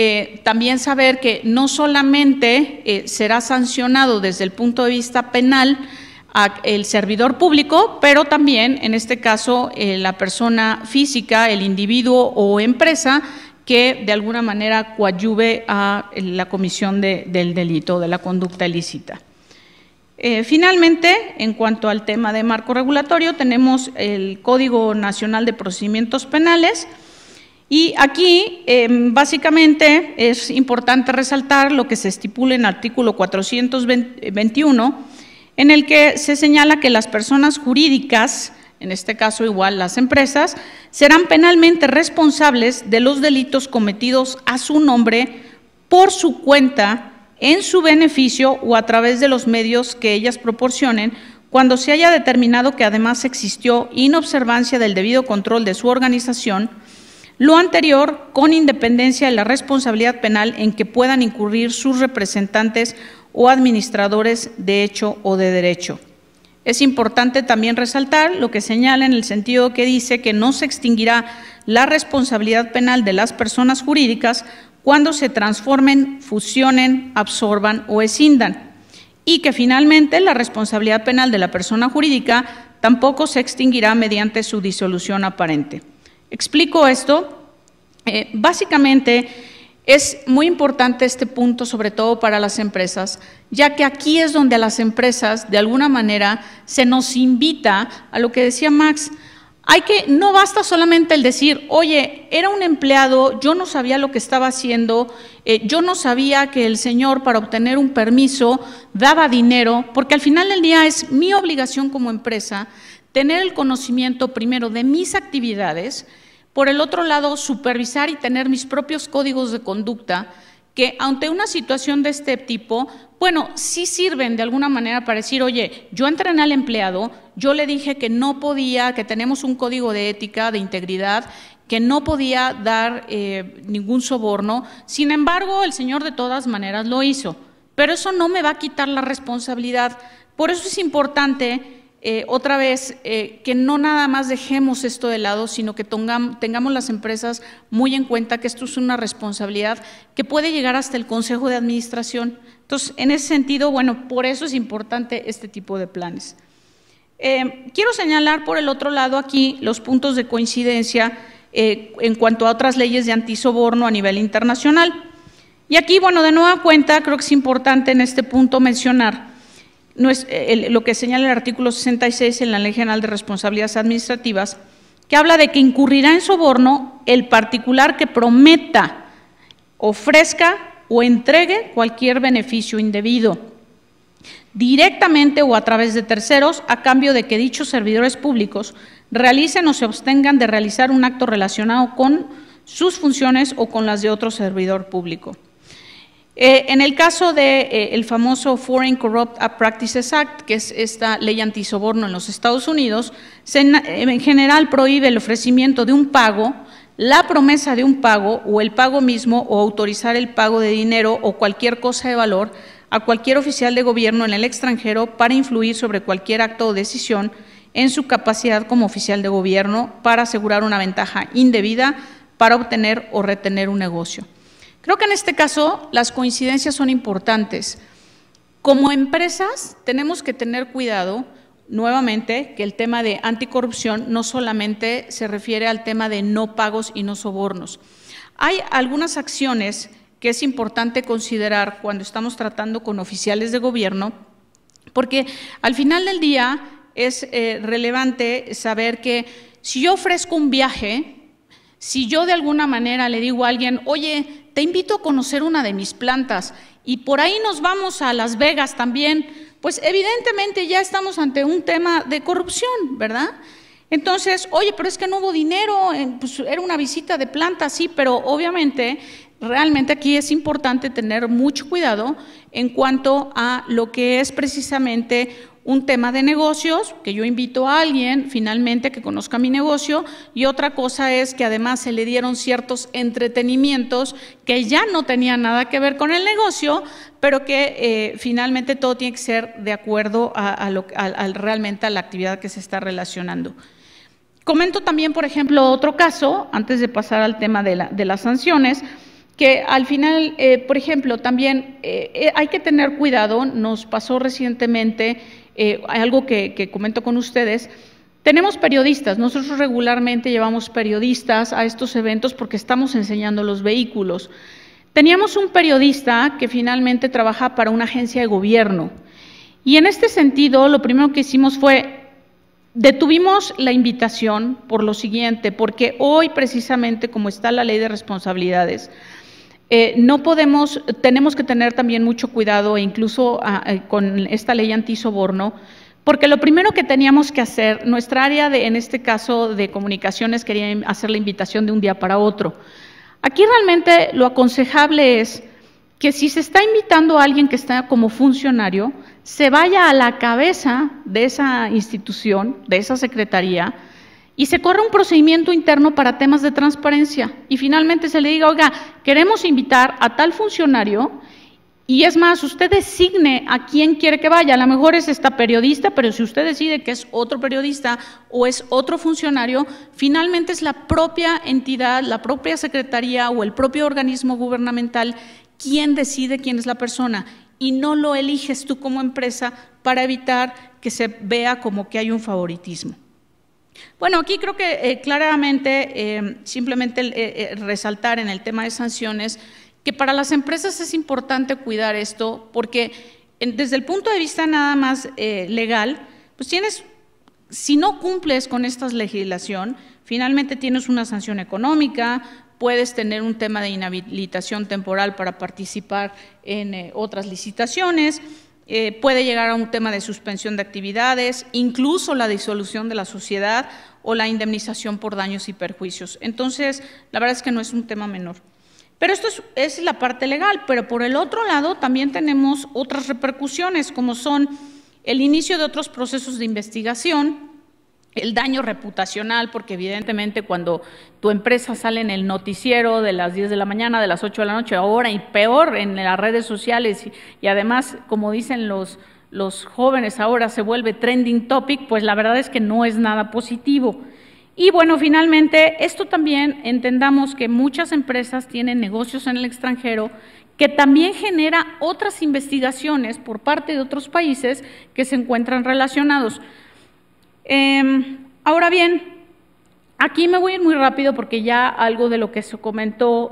también saber que no solamente será sancionado desde el punto de vista penal el servidor público, pero también en este caso la persona física, el individuo o empresa que de alguna manera coadyuve a la comisión del delito, de la conducta ilícita. Finalmente, en cuanto al tema de marco regulatorio, tenemos el Código Nacional de Procedimientos Penales, y aquí básicamente es importante resaltar lo que se estipula en el artículo 421, en el que se señala que las personas jurídicas, en este caso igual las empresas, serán penalmente responsables de los delitos cometidos a su nombre, por su cuenta, en su beneficio o a través de los medios que ellas proporcionen, cuando se haya determinado que además existió inobservancia del debido control de su organización, lo anterior con independencia de la responsabilidad penal en que puedan incurrir sus representantes o administradores de hecho o de derecho. Es importante también resaltar lo que señala en el sentido que dice que no se extinguirá la responsabilidad penal de las personas jurídicas cuando se transformen, fusionen, absorban o escindan, y que finalmente la responsabilidad penal de la persona jurídica tampoco se extinguirá mediante su disolución aparente. Explico esto. Básicamente es muy importante este punto, sobre todo para las empresas, ya que aquí es donde a las empresas, de alguna manera, se nos invita a lo que decía Max. No basta solamente el decir, oye, era un empleado, yo no sabía lo que estaba haciendo, yo no sabía que el señor para obtener un permiso daba dinero, porque al final del día es mi obligación como empresa tener el conocimiento primero de mis actividades, por el otro lado supervisar y tener mis propios códigos de conducta, que ante una situación de este tipo, bueno, sí sirven de alguna manera para decir, oye, yo entrené al empleado, yo le dije que no podía, que tenemos un código de ética, de integridad, que no podía dar ningún soborno, sin embargo, el señor de todas maneras lo hizo, pero eso no me va a quitar la responsabilidad. Por eso es importante, otra vez, que no nada más dejemos esto de lado, sino que tengamos las empresas muy en cuenta que esto es una responsabilidad que puede llegar hasta el Consejo de Administración. Entonces, en ese sentido, bueno, por eso es importante este tipo de planes. Quiero señalar por el otro lado aquí los puntos de coincidencia en cuanto a otras leyes de antisoborno a nivel internacional. Y aquí, bueno, de nueva cuenta, creo que es importante en este punto mencionar lo que señala el artículo 66 en la Ley General de Responsabilidades Administrativas, que habla de que incurrirá en soborno el particular que prometa, ofrezca o entregue cualquier beneficio indebido, directamente o a través de terceros, a cambio de que dichos servidores públicos realicen o se abstengan de realizar un acto relacionado con sus funciones o con las de otro servidor público. En el caso del famoso Foreign Corrupt Practices Act, que es esta ley antisoborno en los Estados Unidos, en general prohíbe el ofrecimiento de un pago, la promesa de un pago o el pago mismo o autorizar el pago de dinero o cualquier cosa de valor a cualquier oficial de gobierno en el extranjero para influir sobre cualquier acto o decisión en su capacidad como oficial de gobierno para asegurar una ventaja indebida para obtener o retener un negocio. Creo que en este caso las coincidencias son importantes. Como empresas tenemos que tener cuidado, nuevamente, que el tema de anticorrupción no solamente se refiere al tema de no pagos y no sobornos. Hay algunas acciones que es importante considerar cuando estamos tratando con oficiales de gobierno, porque al final del día es relevante saber que si yo ofrezco un viaje, si yo de alguna manera le digo a alguien, oye, te invito a conocer una de mis plantas y por ahí nos vamos a Las Vegas también, pues evidentemente ya estamos ante un tema de corrupción, ¿verdad? Entonces, oye, pero es que no hubo dinero, pues era una visita de planta, sí, pero obviamente, realmente aquí es importante tener mucho cuidado en cuanto a lo que es precisamente un tema de negocios, que yo invito a alguien finalmente que conozca mi negocio, y otra cosa es que además se le dieron ciertos entretenimientos que ya no tenían nada que ver con el negocio, pero que finalmente todo tiene que ser de acuerdo realmente a la actividad que se está relacionando. Comento también, por ejemplo, otro caso, antes de pasar al tema de las sanciones, que al final, por ejemplo, también hay que tener cuidado. Nos pasó recientemente algo que comento con ustedes. Tenemos periodistas, nosotros regularmente llevamos periodistas a estos eventos porque estamos enseñando los vehículos. Teníamos un periodista que finalmente trabaja para una agencia de gobierno Y en este sentido, lo primero que hicimos fue, detuvimos la invitación por lo siguiente, porque hoy precisamente como está la ley de responsabilidades, no podemos, tenemos que tener también mucho cuidado, e incluso con esta ley antisoborno, porque lo primero que teníamos que hacer, nuestra área en este caso de comunicaciones quería hacer la invitación de un día para otro. Aquí realmente lo aconsejable es que si se está invitando a alguien que está como funcionario, se vaya a la cabeza de esa institución, de esa secretaría, y se corre un procedimiento interno para temas de transparencia. Y finalmente se le diga, oiga, queremos invitar a tal funcionario, y es más, usted designe a quién quiere que vaya. A lo mejor es esta periodista, pero si usted decide que es otro periodista o es otro funcionario, finalmente es la propia entidad, la propia secretaría o el propio organismo gubernamental quien decide quién es la persona, y no lo eliges tú como empresa para evitar que se vea como que hay un favoritismo. Bueno, aquí creo que claramente simplemente resaltar en el tema de sanciones que para las empresas es importante cuidar esto, porque desde el punto de vista nada más legal, pues si no cumples con esta legislación, finalmente tienes una sanción económica, puedes tener un tema de inhabilitación temporal para participar en otras licitaciones, puede llegar a un tema de suspensión de actividades, incluso la disolución de la sociedad o la indemnización por daños y perjuicios. Entonces, la verdad es que no es un tema menor. Pero esto es la parte legal, pero por el otro lado también tenemos otras repercusiones, como son el inicio de otros procesos de investigación, el daño reputacional, porque evidentemente cuando tu empresa sale en el noticiero de las 10 de la mañana, de las 8 de la noche, ahora y peor en las redes sociales, y además, como dicen los jóvenes ahora, se vuelve trending topic, pues la verdad es que no es nada positivo. Y bueno, finalmente, esto también entendamos que muchas empresas tienen negocios en el extranjero que también genera otras investigaciones por parte de otros países que se encuentran relacionados. Ahora bien, aquí me voy a ir muy rápido porque ya algo de lo que se comentó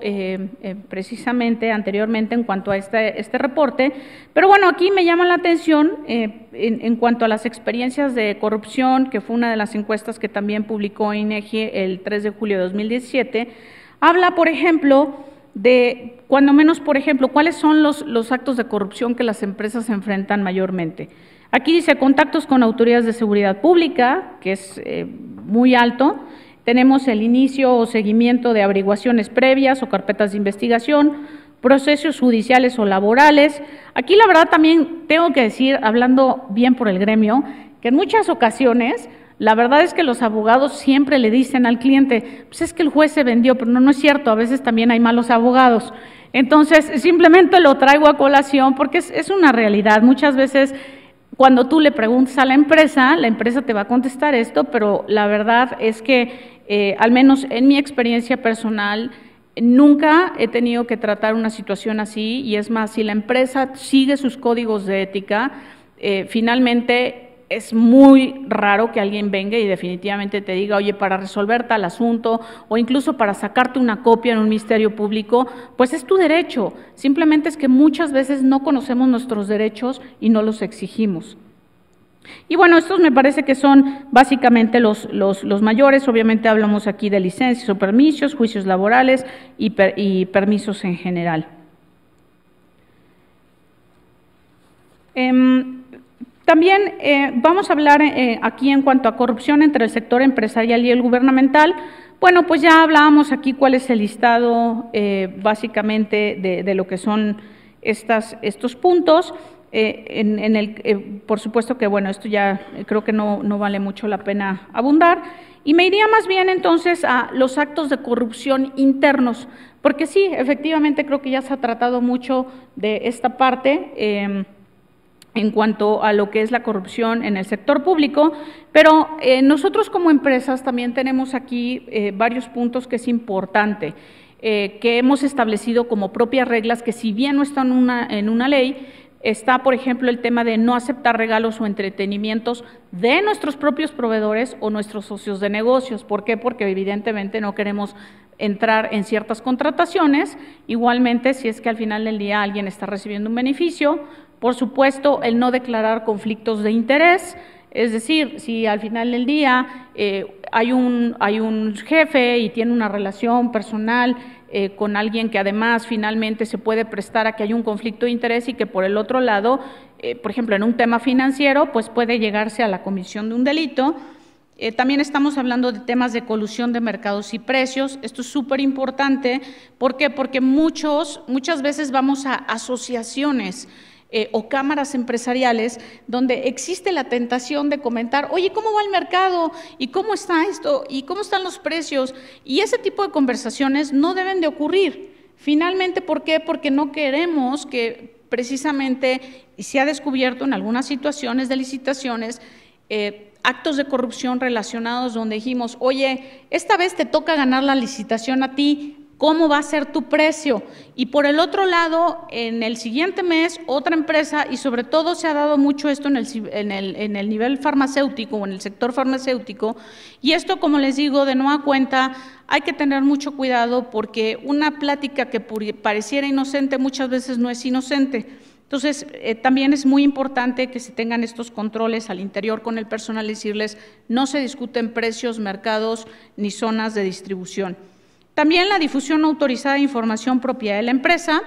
precisamente anteriormente en cuanto a este reporte, pero bueno, aquí me llama la atención en cuanto a las experiencias de corrupción, que fue una de las encuestas que también publicó INEGI el 3 de julio de 2017, habla, por ejemplo, de, cuando menos, por ejemplo, cuáles son los actos de corrupción que las empresas enfrentan mayormente. Aquí dice contactos con autoridades de seguridad pública, que es muy alto. Tenemos el inicio o seguimiento de averiguaciones previas o carpetas de investigación, procesos judiciales o laborales. Aquí la verdad también tengo que decir, hablando bien por el gremio, que en muchas ocasiones la verdad es que los abogados siempre le dicen al cliente, pues es que el juez se vendió, pero no es cierto, a veces también hay malos abogados. Entonces, simplemente lo traigo a colación porque es una realidad. Muchas veces cuando tú le preguntas a la empresa te va a contestar esto, pero la verdad es que, al menos en mi experiencia personal, nunca he tenido que tratar una situación así, y es más, si la empresa sigue sus códigos de ética, finalmente es muy raro que alguien venga y definitivamente te diga, oye, para resolver tal asunto o incluso para sacarte una copia en un ministerio público, pues es tu derecho. Simplemente es que muchas veces no conocemos nuestros derechos y no los exigimos. Y bueno, estos me parece que son básicamente los mayores. Obviamente hablamos aquí de licencias o permisos, juicios laborales y permisos en general. También vamos a hablar aquí en cuanto a corrupción entre el sector empresarial y el gubernamental. Bueno, pues ya hablábamos aquí cuál es el listado básicamente de lo que son estos puntos. Por supuesto que, bueno, esto ya creo que no vale mucho la pena abundar. Y me iría más bien entonces a los actos de corrupción internos, porque sí, efectivamente creo que ya se ha tratado mucho de esta parte en cuanto a lo que es la corrupción en el sector público, pero nosotros como empresas también tenemos aquí varios puntos que es importante, que hemos establecido como propias reglas, que si bien no están en una ley, está, por ejemplo, el tema de no aceptar regalos o entretenimientos de nuestros propios proveedores o nuestros socios de negocios. ¿Por qué? Porque evidentemente no queremos entrar en ciertas contrataciones. Igualmente, si es que al final del día alguien está recibiendo un beneficio, Por supuesto, el no declarar conflictos de interés, es decir, si al final del día hay un jefe y tiene una relación personal con alguien que además finalmente se puede prestar a que haya un conflicto de interés y que por el otro lado, por ejemplo, en un tema financiero, pues puede llegarse a la comisión de un delito. También estamos hablando de temas de colusión de mercados y precios. Esto es súper importante. ¿Por qué? Porque muchas veces vamos a asociaciones o cámaras empresariales donde existe la tentación de comentar, oye, ¿cómo va el mercado? ¿Y cómo está esto? ¿Y cómo están los precios? Y ese tipo de conversaciones no deben de ocurrir. Finalmente, ¿por qué? Porque no queremos que precisamente, y se ha descubierto en algunas situaciones de licitaciones, actos de corrupción relacionados donde dijimos, oye, esta vez te toca ganar la licitación a ti, ¿cómo va a ser tu precio? Y por el otro lado, en el siguiente mes, otra empresa, y sobre todo se ha dado mucho esto en el nivel farmacéutico o en el sector farmacéutico, y esto, como les digo, de nueva cuenta, hay que tener mucho cuidado porque una plática que pareciera inocente muchas veces no es inocente. Entonces, también es muy importante que se tengan estos controles al interior con el personal, decirles, no se discuten precios, mercados ni zonas de distribución. También la difusión no autorizada de información propiedad de la empresa,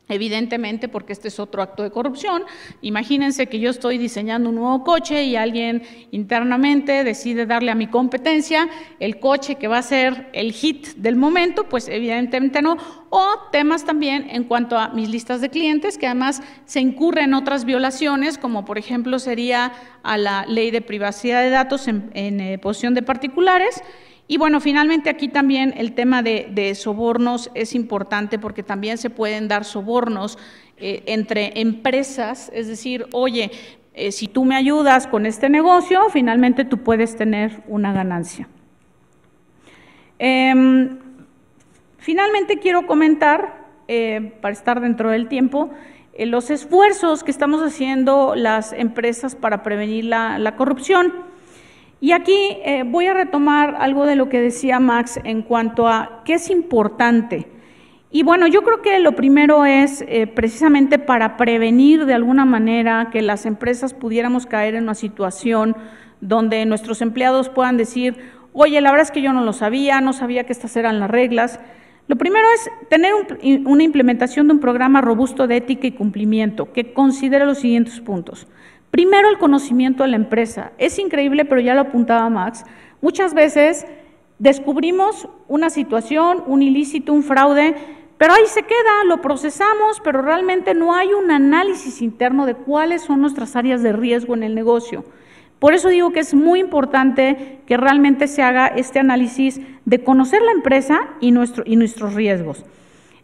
evidentemente porque este es otro acto de corrupción. Imagínense que yo estoy diseñando un nuevo coche y alguien internamente decide darle a mi competencia el coche que va a ser el hit del momento, pues evidentemente no. O temas también en cuanto a mis listas de clientes, que además se incurren en otras violaciones, como por ejemplo sería a la ley de privacidad de datos en posesión de particulares. Y bueno, finalmente aquí también el tema de sobornos es importante porque también se pueden dar sobornos entre empresas, es decir, oye, si tú me ayudas con este negocio, finalmente tú puedes tener una ganancia. Finalmente quiero comentar, para estar dentro del tiempo, los esfuerzos que estamos haciendo las empresas para prevenir la corrupción. Y aquí voy a retomar algo de lo que decía Max en cuanto a qué es importante. Y bueno, yo creo que lo primero es precisamente para prevenir de alguna manera que las empresas pudiéramos caer en una situación donde nuestros empleados puedan decir, oye, la verdad es que yo no sabía que estas eran las reglas. Lo primero es tener una implementación de un programa robusto de ética y cumplimiento que considere los siguientes puntos. Primero, el conocimiento de la empresa. Es increíble, pero ya lo apuntaba Max. Muchas veces descubrimos una situación, un ilícito, un fraude, pero ahí se queda, lo procesamos, pero realmente no hay un análisis interno de cuáles son nuestras áreas de riesgo en el negocio. Por eso digo que es muy importante que realmente se haga este análisis de conocer la empresa y nuestros riesgos.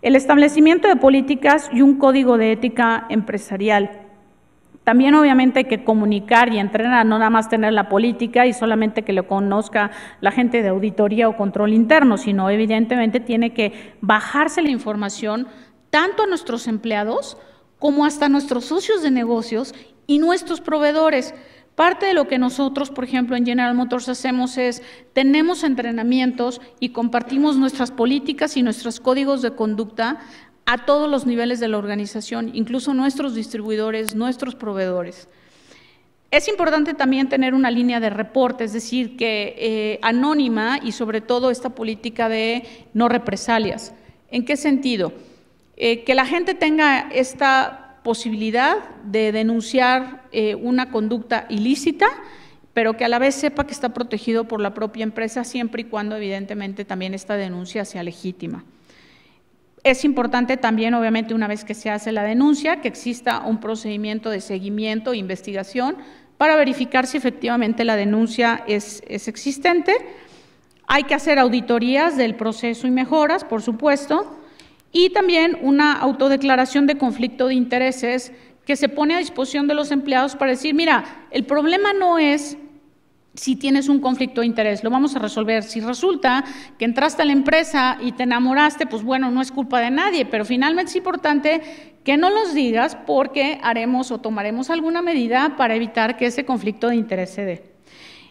El establecimiento de políticas y un código de ética empresarial. También obviamente hay que comunicar y entrenar, no nada más tener la política y solamente que lo conozca la gente de auditoría o control interno, sino evidentemente tiene que bajarse la información tanto a nuestros empleados como hasta a nuestros socios de negocios y nuestros proveedores. Parte de lo que nosotros, por ejemplo, en General Motors hacemos es, tenemos entrenamientos y compartimos nuestras políticas y nuestros códigos de conducta a todos los niveles de la organización, incluso nuestros distribuidores, nuestros proveedores. Es importante también tener una línea de reporte, es decir, que anónima y sobre todo esta política de no represalias. ¿En qué sentido? Que la gente tenga esta posibilidad de denunciar una conducta ilícita, pero que a la vez sepa que está protegido por la propia empresa siempre y cuando evidentemente también esta denuncia sea legítima. Es importante también, obviamente, una vez que se hace la denuncia, que exista un procedimiento de seguimiento e investigación para verificar si efectivamente la denuncia es existente. Hay que hacer auditorías del proceso y mejoras, por supuesto, y también una autodeclaración de conflicto de intereses que se pone a disposición de los empleados para decir, mira, el problema no es si tienes un conflicto de interés, lo vamos a resolver. Si resulta que entraste a la empresa y te enamoraste, pues bueno, no es culpa de nadie, pero finalmente es importante que no los digas porque haremos o tomaremos alguna medida para evitar que ese conflicto de interés se dé.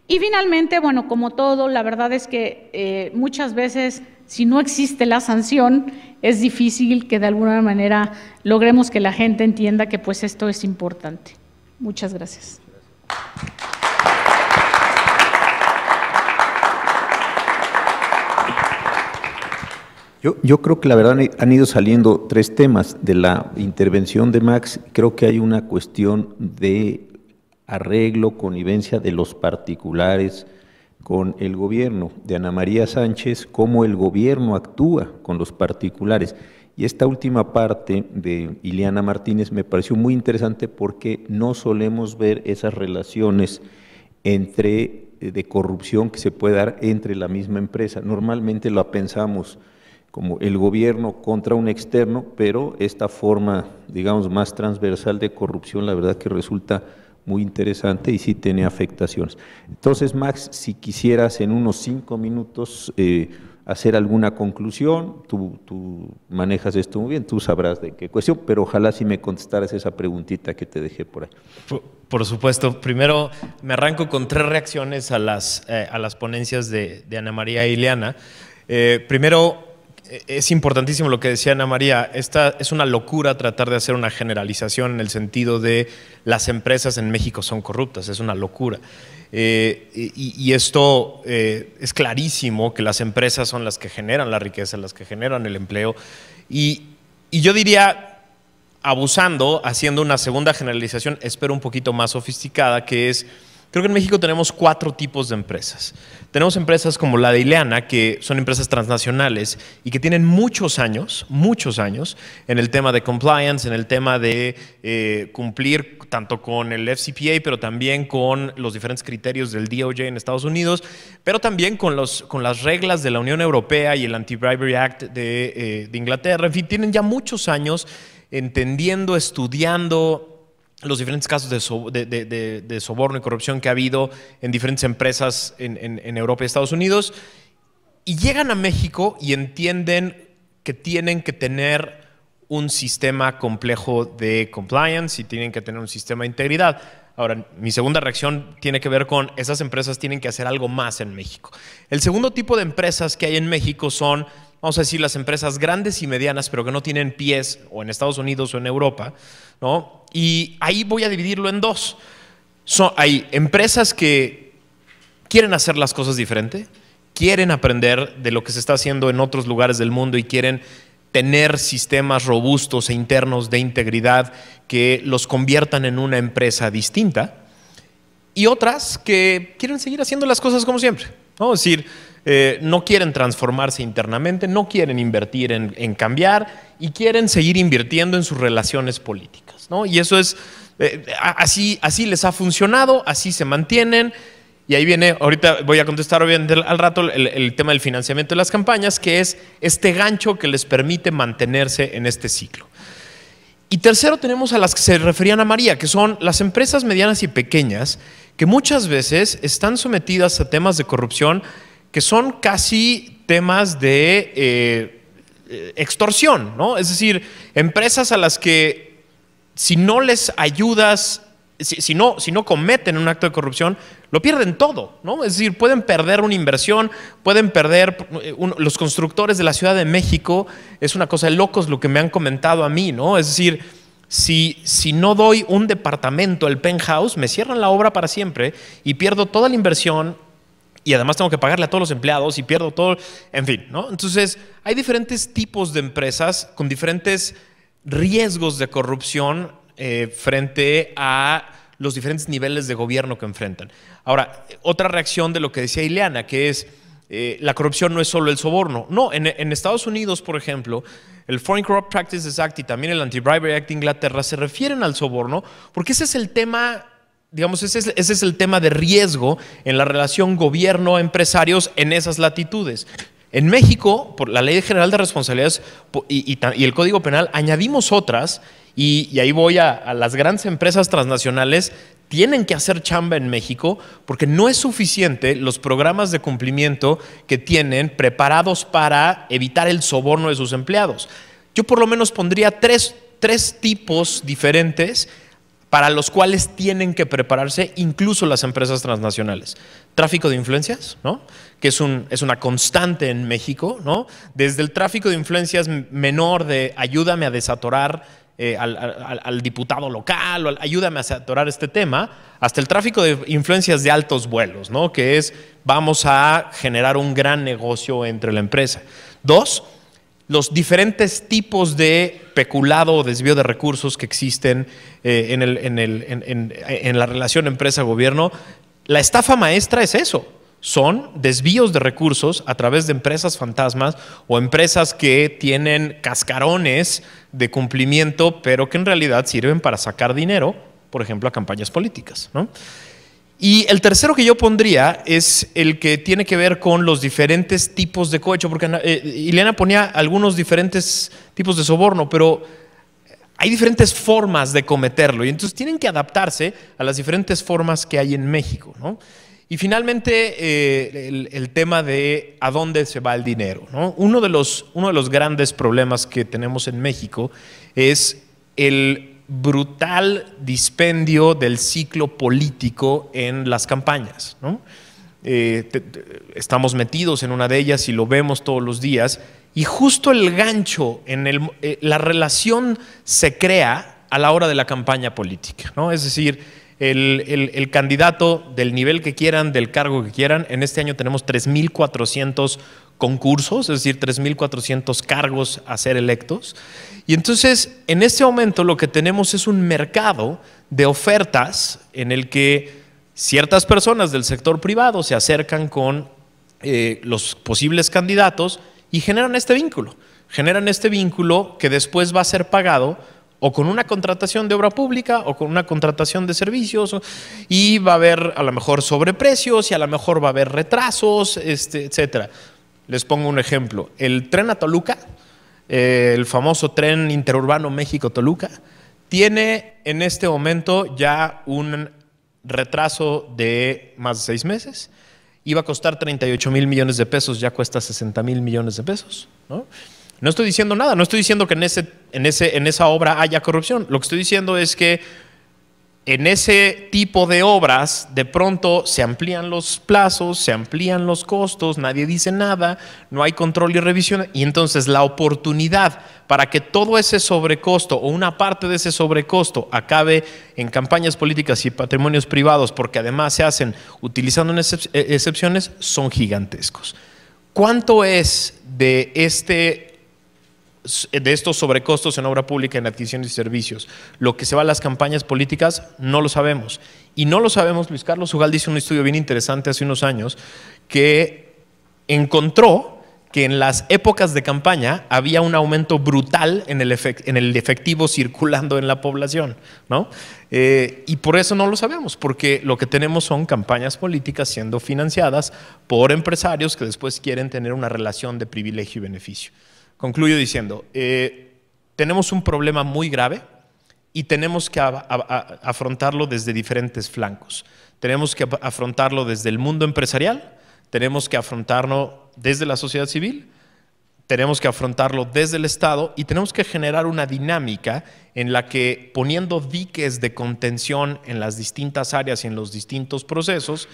Y finalmente, bueno, como todo, la verdad es que muchas veces, si no existe la sanción, es difícil que de alguna manera logremos que la gente entienda que pues esto es importante. Muchas gracias. Yo creo que la verdad han ido saliendo 3 temas de la intervención de Max. Creo que hay una cuestión de arreglo, connivencia de los particulares con el gobierno, de Ana María Sánchez, cómo el gobierno actúa con los particulares. Y esta última parte de Ileana Martínez me pareció muy interesante porque no solemos ver esas relaciones de corrupción que se puede dar entre la misma empresa. Normalmente la pensamos como el gobierno contra un externo, pero esta forma, digamos, más transversal de corrupción, la verdad que resulta muy interesante y sí tiene afectaciones. Entonces, Max, si quisieras en unos 5 minutos hacer alguna conclusión, tú manejas esto muy bien, tú sabrás de qué cuestión, pero ojalá si me contestaras esa preguntita que te dejé por ahí. Por supuesto. Primero, me arranco con 3 reacciones a las ponencias de Ana María e Ileana. Primero, es importantísimo lo que decía Ana María. Esta es una locura tratar de hacer una generalización en el sentido de las empresas en México son corruptas, es una locura. Y esto es clarísimo que las empresas son las que generan la riqueza, las que generan el empleo. Y yo diría, abusando, haciendo una segunda generalización, espero un poquito más sofisticada, que es, creo que en México tenemos 4 tipos de empresas. Tenemos empresas como la de Ileana, que son empresas transnacionales y que tienen muchos años en el tema de compliance, en el tema de cumplir tanto con el FCPA, pero también con los diferentes criterios del DOJ en Estados Unidos, pero también con las reglas de la Unión Europea y el Anti-Bribery Act de Inglaterra. En fin, tienen ya muchos años entendiendo, estudiando los diferentes casos de soborno y corrupción que ha habido en diferentes empresas en Europa y Estados Unidos, y llegan a México y entienden que tienen que tener un sistema complejo de compliance y tienen que tener un sistema de integridad. Ahora, mi segunda reacción tiene que ver con esas empresas tienen que hacer algo más en México. El segundo tipo de empresas que hay en México son, vamos a decir, las empresas grandes y medianas, pero que no tienen pies o en Estados Unidos o en Europa, ¿no? Y ahí voy a dividirlo en 2. Hay empresas que quieren hacer las cosas diferente, quieren aprender de lo que se está haciendo en otros lugares del mundo y quieren tener sistemas robustos e internos de integridad que los conviertan en una empresa distinta, y otras que quieren seguir haciendo las cosas como siempre, ¿no? Es decir, no quieren transformarse internamente, no quieren invertir en cambiar y quieren seguir invirtiendo en sus relaciones políticas, ¿no? Y eso es, así les ha funcionado, así se mantienen. Y ahí viene, ahorita voy a contestar obviamente al rato el tema del financiamiento de las campañas, que es este gancho que les permite mantenerse en este ciclo. Y tercero, tenemos a las que se referían a María, que son las empresas medianas y pequeñas, que muchas veces están sometidas a temas de corrupción que son casi temas de extorsión, ¿no? Es decir, empresas a las que si no les ayudas, si no cometen un acto de corrupción, lo pierden todo, ¿no? Es decir, pueden perder una inversión, pueden perder, los constructores de la Ciudad de México, es una cosa de locos lo que me han comentado a mí, ¿no? Es decir, si no doy un departamento, el penthouse, me cierran la obra para siempre y pierdo toda la inversión y además tengo que pagarle a todos los empleados y pierdo todo, en fin, ¿no? Entonces, hay diferentes tipos de empresas con diferentes riesgos de corrupción frente a los diferentes niveles de gobierno que enfrentan. Ahora, otra reacción de lo que decía Ileana, que es la corrupción no es solo el soborno. No, en Estados Unidos, por ejemplo, el Foreign Corrupt Practices Act y también el Anti-Bribery Act de Inglaterra se refieren al soborno porque ese es el tema, digamos, ese es el tema de riesgo en la relación gobierno-empresarios en esas latitudes. En México, por la Ley General de Responsabilidades y el Código Penal, añadimos otras, y ahí voy a las grandes empresas transnacionales tienen que hacer chamba en México porque no es suficiente los programas de cumplimiento que tienen preparados para evitar el soborno de sus empleados. Yo por lo menos pondría tres tipos diferentes para los cuales tienen que prepararse incluso las empresas transnacionales. Tráfico de influencias, ¿no? Que es una constante en México, ¿no? Desde el tráfico de influencias menor de ayúdame a desatorar al diputado local, o ayúdame a desatorar este tema, hasta el tráfico de influencias de altos vuelos, ¿no? Que es vamos a generar un gran negocio entre la empresa. 2, los diferentes tipos de peculado o desvío de recursos que existen en la relación empresa-gobierno. La estafa maestra es eso, son desvíos de recursos a través de empresas fantasmas o empresas que tienen cascarones de cumplimiento, pero que en realidad sirven para sacar dinero, por ejemplo, a campañas políticas, ¿no? Y el tercero que yo pondría es el que tiene que ver con los diferentes tipos de cohecho, porque Ileana ponía algunos diferentes tipos de soborno, pero hay diferentes formas de cometerlo y entonces tienen que adaptarse a las diferentes formas que hay en México, ¿no? Y finalmente el tema de a dónde se va el dinero, ¿no? Uno de los grandes problemas que tenemos en México es el brutal dispendio del ciclo político en las campañas, ¿no? Estamos metidos en una de ellas y lo vemos todos los días, y justo el gancho, la relación se crea a la hora de la campaña política, ¿no? Es decir, el candidato del nivel que quieran, del cargo que quieran, en este año tenemos 3,400 concursos, es decir, 3,400 cargos a ser electos. Y entonces, en este momento lo que tenemos es un mercado de ofertas en el que ciertas personas del sector privado se acercan con los posibles candidatos y generan este vínculo. Generan este vínculo que después va a ser pagado o con una contratación de obra pública o con una contratación de servicios, y va a haber a lo mejor sobreprecios y a lo mejor va a haber retrasos, etcétera. Les pongo un ejemplo. El tren a Toluca, el famoso tren interurbano México-Toluca, tiene en este momento ya un retraso de más de 6 meses. Iba a costar 38,000 millones de pesos, ya cuesta 60,000 millones de pesos, ¿no? No estoy diciendo nada, no estoy diciendo que en esa obra haya corrupción. Lo que estoy diciendo es que en ese tipo de obras de pronto se amplían los plazos, se amplían los costos, nadie dice nada, no hay control y revisión, y entonces la oportunidad para que todo ese sobrecosto o una parte de ese sobrecosto acabe en campañas políticas y patrimonios privados, porque además se hacen utilizando excepciones, son gigantescos. ¿Cuánto es de estos sobrecostos en obra pública, en adquisiciones y servicios lo que se va a las campañas políticas? No lo sabemos. Y no lo sabemos. Luis Carlos Ugalde hizo un estudio bien interesante hace unos años que encontró que en las épocas de campaña había un aumento brutal en el efectivo circulando en la población, ¿no? Y por eso no lo sabemos, porque lo que tenemos son campañas políticas siendo financiadas por empresarios que después quieren tener una relación de privilegio y beneficio. Concluyo diciendo, tenemos un problema muy grave y tenemos que afrontarlo desde diferentes flancos. Tenemos que afrontarlo desde el mundo empresarial, tenemos que afrontarlo desde la sociedad civil, tenemos que afrontarlo desde el Estado y tenemos que generar una dinámica en la que, poniendo diques de contención en las distintas áreas y en los distintos procesos,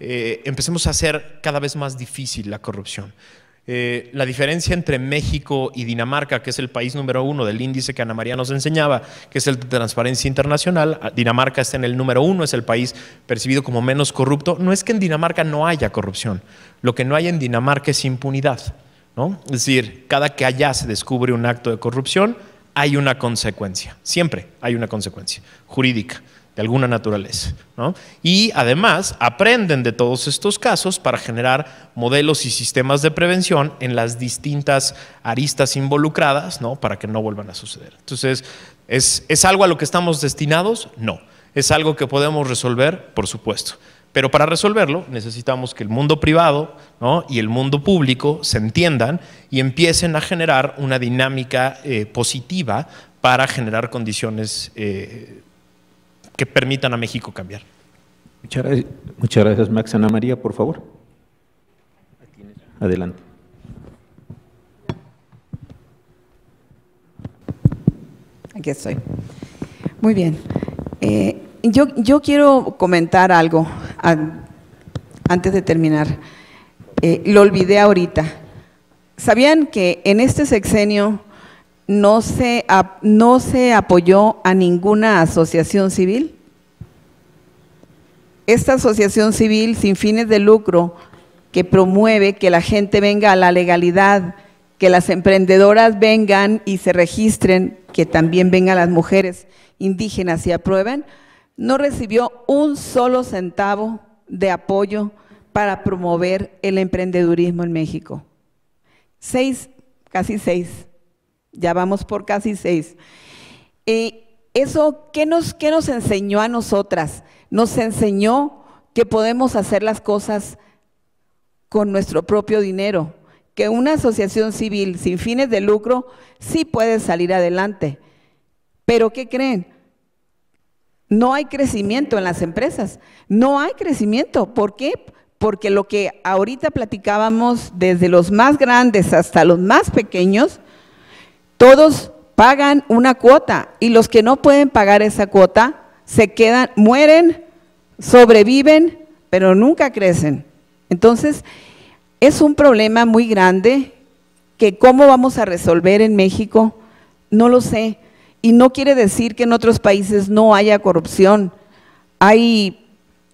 empecemos a hacer cada vez más difícil la corrupción. La diferencia entre México y Dinamarca, que es el país número 1 del índice que Ana María nos enseñaba, que es el de Transparencia Internacional, Dinamarca está en el número 1, es el país percibido como menos corrupto. No es que en Dinamarca no haya corrupción, lo que no hay en Dinamarca es impunidad, ¿no? Es decir, cada que allá se descubre un acto de corrupción, hay una consecuencia, siempre hay una consecuencia jurídica de alguna naturaleza, ¿no? Y además aprenden de todos estos casos para generar modelos y sistemas de prevención en las distintas aristas involucradas, ¿no? Para que no vuelvan a suceder. Entonces, ¿es algo a lo que estamos destinados? No. ¿Es algo que podemos resolver? Por supuesto. Pero para resolverlo necesitamos que el mundo privado, ¿no? y el mundo público se entiendan y empiecen a generar una dinámica positiva para generar condiciones que permitan a México cambiar. Muchas gracias, Max. Ana María, por favor. Adelante. Aquí estoy. Muy bien. Yo quiero comentar algo antes de terminar. Lo olvidé ahorita. ¿Sabían que en este sexenio no se apoyó a ninguna asociación civil? Esta asociación civil sin fines de lucro que promueve que la gente venga a la legalidad, que las emprendedoras vengan y se registren, que también vengan las mujeres indígenas y aprueben, no recibió un solo centavo de apoyo para promover el emprendedurismo en México. Casi seis, ya vamos por casi 6. ¿Eso qué nos enseñó a nosotras? Nos enseñó que podemos hacer las cosas con nuestro propio dinero, que una asociación civil sin fines de lucro sí puede salir adelante. Pero ¿qué creen? No hay crecimiento en las empresas, no hay crecimiento. ¿Por qué? Porque lo que ahorita platicábamos, desde los más grandes hasta los más pequeños, todos pagan una cuota y los que no pueden pagar esa cuota se quedan, mueren, sobreviven, pero nunca crecen. Entonces, es un problema muy grande que cómo vamos a resolver en México, no lo sé. Y no quiere decir que en otros países no haya corrupción.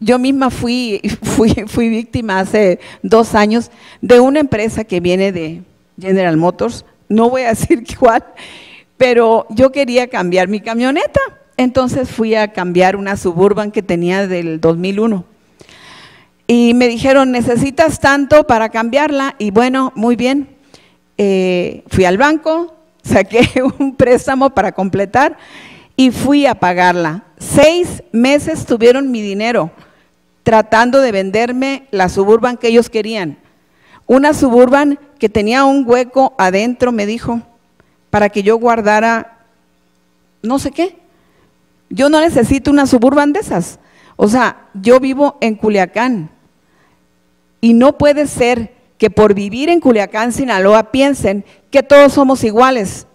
Yo misma fui víctima hace 2 años de una empresa que viene de General Motors, no voy a decir cuál, pero yo quería cambiar mi camioneta, entonces fui a cambiar una Suburban que tenía del 2001. Y me dijeron, ¿necesitas tanto para cambiarla? Y bueno, muy bien, fui al banco, saqué un préstamo para completar y fui a pagarla. 6 meses tuvieron mi dinero tratando de venderme la Suburban que ellos querían. Una Suburban que tenía un hueco adentro, me dijo, para que yo guardara no sé qué. Yo no necesito una Suburban de esas. O sea, yo vivo en Culiacán y no puede ser que por vivir en Culiacán, Sinaloa, piensen que todos somos iguales.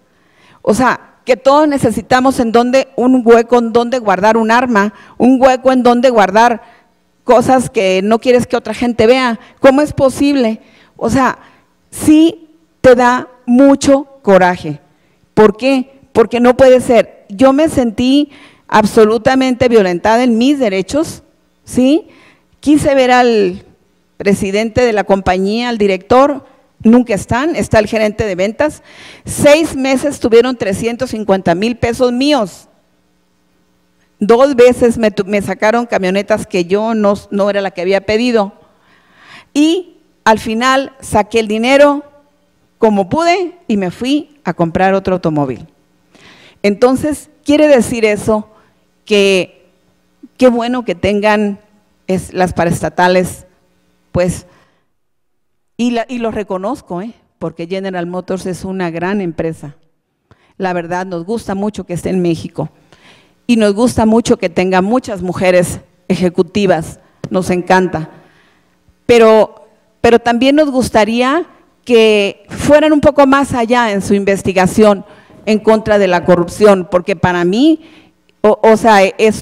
O sea, que todos necesitamos un hueco en donde guardar un arma, un hueco en donde guardar cosas que no quieres que otra gente vea. ¿Cómo es posible? O sea, sí te da mucho coraje. ¿Por qué? Porque no puede ser. Yo me sentí absolutamente violentada en mis derechos, ¿sí? Quise ver al presidente de la compañía, al director, nunca están, está el gerente de ventas. 6 meses tuvieron 350,000 pesos míos. 2 veces me sacaron camionetas que yo no era la que había pedido. Y al final saqué el dinero como pude y me fui a comprar otro automóvil. Entonces, quiere decir eso que qué bueno que tengan las paraestatales, pues, y lo reconozco, porque General Motors es una gran empresa. La verdad, nos gusta mucho que esté en México y nos gusta mucho que tenga muchas mujeres ejecutivas, nos encanta. Pero también nos gustaría que fueran un poco más allá en su investigación en contra de la corrupción, porque para mí,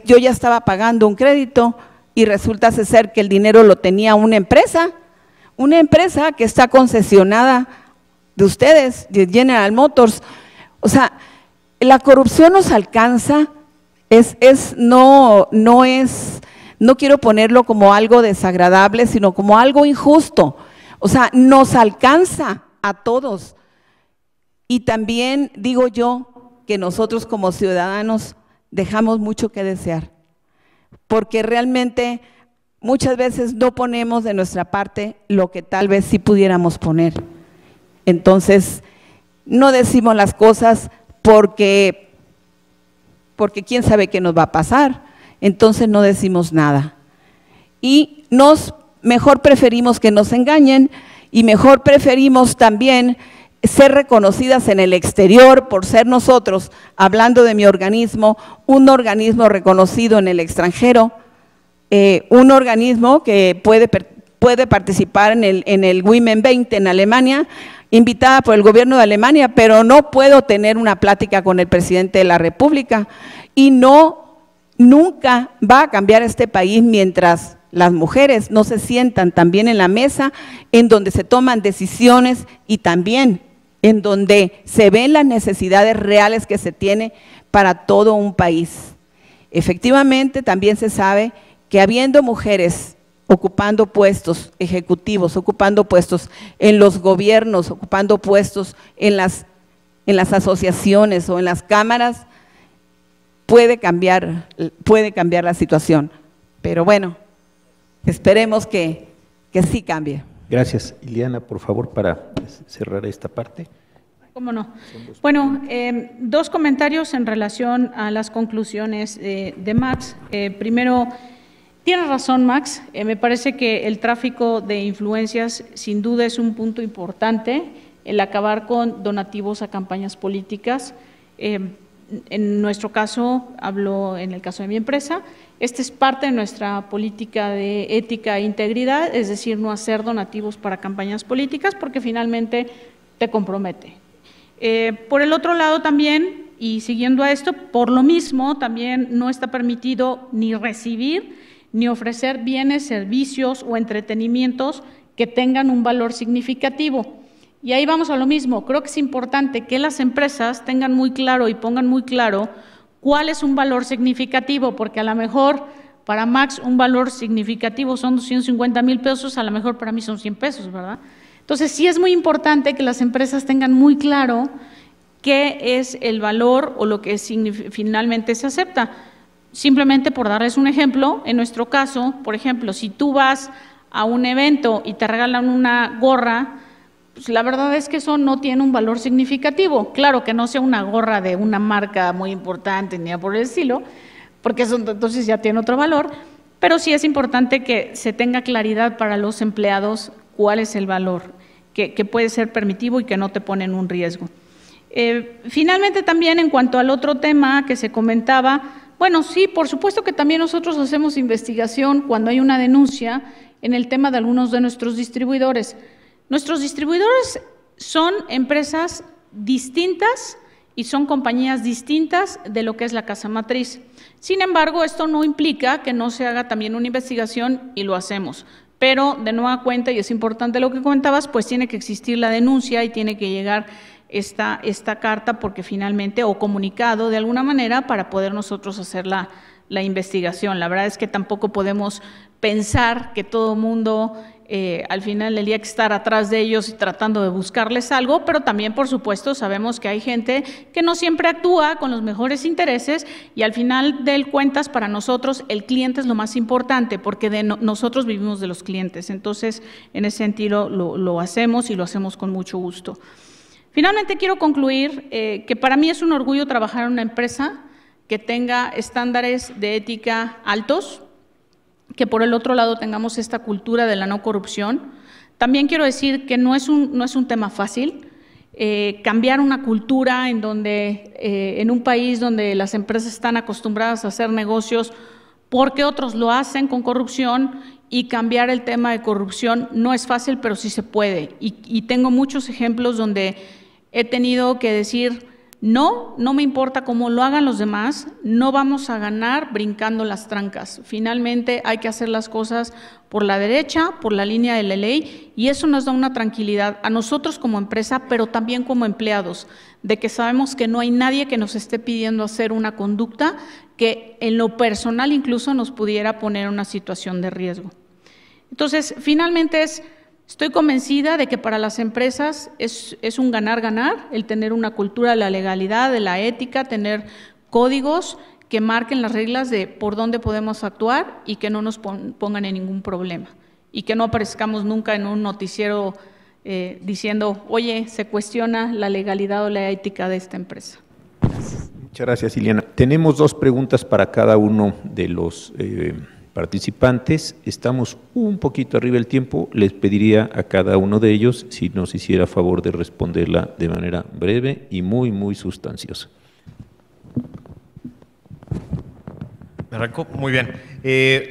yo ya estaba pagando un crédito y resulta ser que el dinero lo tenía una empresa que está concesionada de ustedes, de General Motors. O sea, la corrupción nos alcanza, no quiero ponerlo como algo desagradable, sino como algo injusto. O sea, nos alcanza a todos. Y también digo yo que nosotros como ciudadanos dejamos mucho que desear, porque realmente muchas veces no ponemos de nuestra parte lo que tal vez sí pudiéramos poner. Entonces, no decimos las cosas porque quién sabe qué nos va a pasar, entonces no decimos nada. Y mejor preferimos que nos engañen y mejor preferimos también ser reconocidas en el exterior por ser nosotros, hablando de mi organismo, un organismo reconocido en el extranjero, un organismo que puede participar en el Women 20 en Alemania, invitada por el gobierno de Alemania, pero no puedo tener una plática con el presidente de la República y no nunca va a cambiar este país mientras las mujeres no se sientan también en la mesa en donde se toman decisiones y también en donde se ven las necesidades reales que se tiene para todo un país. Efectivamente, también se sabe que habiendo mujeres ocupando puestos ejecutivos, ocupando puestos en los gobiernos, ocupando puestos en las asociaciones o en las cámaras, puede cambiar la situación. Pero bueno, esperemos que sí cambie. Gracias. Ileana, por favor, para cerrar esta parte. ¿Cómo no? Bueno, dos comentarios en relación a las conclusiones de Max. Primero, tiene razón Max, me parece que el tráfico de influencias sin duda es un punto importante, el acabar con donativos a campañas políticas. En nuestro caso, hablo en el caso de mi empresa, esta es parte de nuestra política de ética e integridad, es decir, no hacer donativos para campañas políticas porque finalmente te compromete. Por el otro lado también, y siguiendo a esto, por lo mismo también no está permitido ni recibir ni ofrecer bienes, servicios o entretenimientos que tengan un valor significativo. Y ahí vamos a lo mismo, creo que es importante que las empresas tengan muy claro y pongan muy claro cuál es un valor significativo, porque a lo mejor para Max un valor significativo son 250,000 pesos, a lo mejor para mí son 100 pesos, ¿verdad? Entonces sí es muy importante que las empresas tengan muy claro qué es el valor o lo que finalmente se acepta. Simplemente por darles un ejemplo, en nuestro caso, por ejemplo, si tú vas a un evento y te regalan una gorra, pues la verdad es que eso no tiene un valor significativo. Claro que no sea una gorra de una marca muy importante ni nada por el estilo, porque eso entonces ya tiene otro valor, pero sí es importante que se tenga claridad para los empleados cuál es el valor que puede ser permitivo y que no te pone en un riesgo. Finalmente también en cuanto al otro tema que se comentaba, bueno, sí, por supuesto que también nosotros hacemos investigación cuando hay una denuncia en el tema de algunos de nuestros distribuidores. Nuestros distribuidores son empresas distintas y son compañías distintas de lo que es la casa matriz. Sin embargo, esto no implica que no se haga también una investigación y lo hacemos. Pero de nueva cuenta, y es importante lo que comentabas, pues tiene que existir la denuncia y tiene que llegar esta carta porque finalmente, o comunicado de alguna manera para poder nosotros hacer la investigación. La verdad es que tampoco podemos pensar que todo mundo al final del día hay que estar atrás de ellos y tratando de buscarles algo, pero también por supuesto sabemos que hay gente que no siempre actúa con los mejores intereses y al final del cuentas para nosotros el cliente es lo más importante porque nosotros vivimos de los clientes. Entonces en ese sentido lo hacemos y lo hacemos con mucho gusto. Finalmente quiero concluir que para mí es un orgullo trabajar en una empresa que tenga estándares de ética altos, que por el otro lado tengamos esta cultura de la no corrupción. También quiero decir que no es un tema fácil, cambiar una cultura en un país donde las empresas están acostumbradas a hacer negocios porque otros lo hacen con corrupción y cambiar el tema de corrupción no es fácil, pero sí se puede. Y tengo muchos ejemplos donde he tenido que decir, no me importa cómo lo hagan los demás, no vamos a ganar brincando las trancas. Finalmente hay que hacer las cosas por la derecha, por la línea de la ley, y eso nos da una tranquilidad a nosotros como empresa, pero también como empleados, de que sabemos que no hay nadie que nos esté pidiendo hacer una conducta que en lo personal incluso nos pudiera poner en una situación de riesgo. Entonces, finalmente estoy convencida de que para las empresas es un ganar-ganar el tener una cultura de la legalidad, de la ética, tener códigos que marquen las reglas de por dónde podemos actuar y que no nos pongan en ningún problema y que no aparezcamos nunca en un noticiero diciendo, oye, se cuestiona la legalidad o la ética de esta empresa. Gracias. Muchas gracias, Ileana. Tenemos 2 preguntas para cada uno de los participantes. Estamos un poquito arriba del tiempo. Les pediría a cada uno de ellos si nos hiciera favor de responderla de manera breve y muy sustanciosa. Me arrancó muy bien.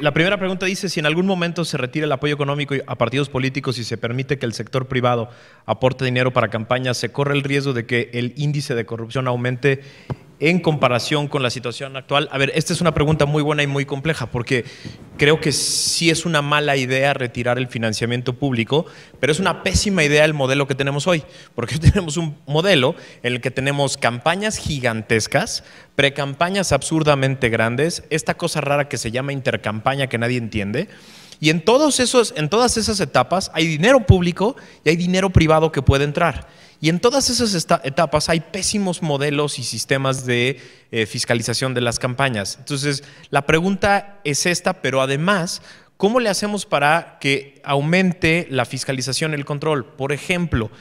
La primera pregunta dice, si en algún momento se retira el apoyo económico a partidos políticos y se permite que el sector privado aporte dinero para campañas, ¿se corre el riesgo de que el índice de corrupción aumente en comparación con la situación actual? A ver, esta es una pregunta muy buena y muy compleja, porque creo que sí es una mala idea retirar el financiamiento público, pero es una pésima idea el modelo que tenemos hoy, porque tenemos un modelo en el que tenemos campañas gigantescas, precampañas absurdamente grandes, esta cosa rara que se llama intercampaña que nadie entiende, y en todas esas etapas hay dinero público y hay dinero privado que puede entrar. Y en todas esas etapas hay pésimos modelos y sistemas de fiscalización de las campañas. Entonces, la pregunta es esta, pero además, ¿cómo le hacemos para que aumente la fiscalización y el control? Por ejemplo,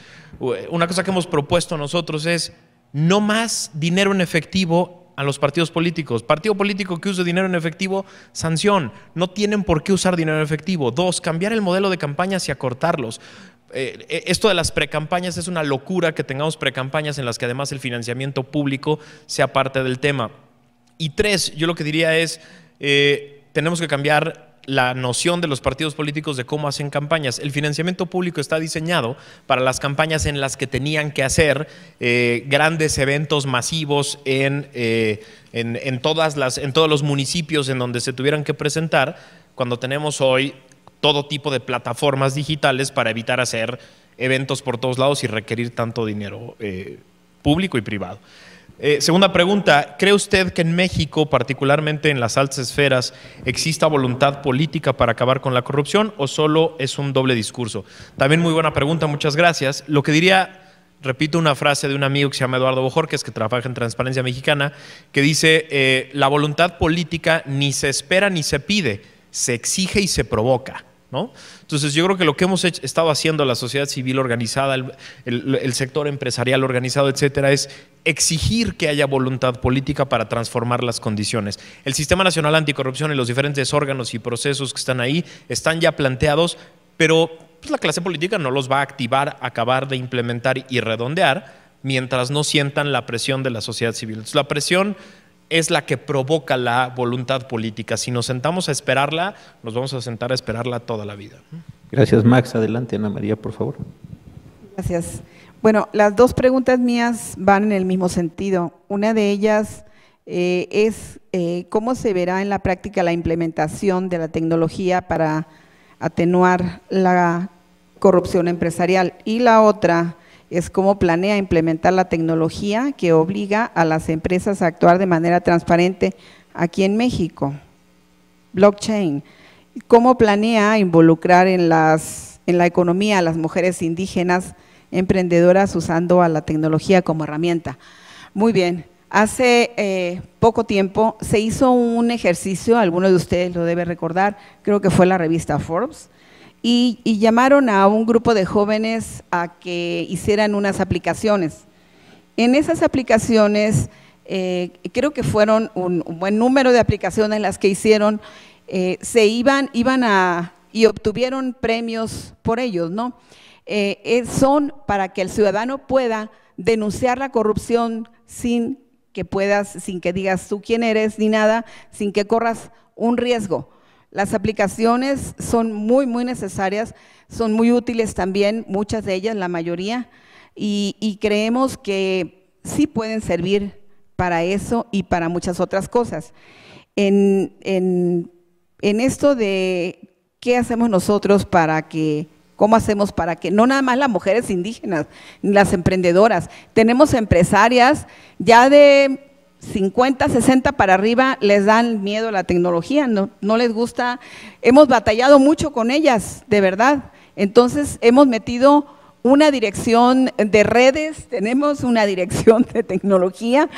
una cosa que hemos propuesto nosotros es no más dinero en efectivo a los partidos políticos. Partido político que use dinero en efectivo, sanción. No tienen por qué usar dinero en efectivo. 2, cambiar el modelo de campañas y acortarlos. Esto de las precampañas es una locura, que tengamos precampañas en las que además el financiamiento público sea parte del tema. Y 3, yo lo que diría es, tenemos que cambiar la noción de los partidos políticos de cómo hacen campañas. El financiamiento público está diseñado para las campañas en las que tenían que hacer grandes eventos masivos en todos los municipios en donde se tuvieran que presentar, cuando tenemos hoy todo tipo de plataformas digitales para evitar hacer eventos por todos lados y requerir tanto dinero público y privado. Segunda pregunta, ¿cree usted que en México, particularmente en las altas esferas, exista voluntad política para acabar con la corrupción o solo es un doble discurso? También muy buena pregunta, muchas gracias. Lo que diría, repito una frase de un amigo que se llama Eduardo Bojorquez, que trabaja en Transparencia Mexicana, que dice, la voluntad política ni se espera ni se pide, se exige y se provoca, ¿no? Entonces yo creo que lo que hemos estado haciendo la sociedad civil organizada, el sector empresarial organizado, etcétera, es exigir que haya voluntad política para transformar las condiciones. El Sistema Nacional Anticorrupción y los diferentes órganos y procesos que están ahí están ya planteados, pero pues, la clase política no los va a activar, acabar de implementar y redondear mientras no sientan la presión de la sociedad civil. Entonces, la presión es la que provoca la voluntad política. Si nos sentamos a esperarla, nos vamos a sentar a esperarla toda la vida. Gracias, Max. Adelante, Ana María, por favor. Gracias. Bueno, las dos preguntas mías van en el mismo sentido. Una de ellas es cómo se verá en la práctica la implementación de la tecnología para atenuar la corrupción empresarial. Y la otra es cómo planea implementar la tecnología que obliga a las empresas a actuar de manera transparente aquí en México. Blockchain. ¿Cómo planea involucrar en la economía a las mujeres indígenas emprendedoras usando a la tecnología como herramienta? Muy bien. Hace poco tiempo se hizo un ejercicio, algunos de ustedes lo deben recordar, creo que fue la revista Forbes, y llamaron a un grupo de jóvenes a que hicieran unas aplicaciones. En esas aplicaciones, creo que fueron un buen número de aplicaciones las que hicieron, y obtuvieron premios por ellos, ¿no? Son para que el ciudadano pueda denunciar la corrupción sin que digas tú quién eres ni nada, sin que corras un riesgo. Las aplicaciones son muy, muy necesarias, son muy útiles también, muchas de ellas, la mayoría, y creemos que sí pueden servir para eso y para muchas otras cosas. En esto de qué hacemos nosotros cómo hacemos para que no nada más las mujeres indígenas, las emprendedoras, tenemos empresarias ya de 50, 60 para arriba, les dan miedo a la tecnología, no les gusta, hemos batallado mucho con ellas, de verdad. Entonces hemos metido una dirección de redes, tenemos una dirección de tecnología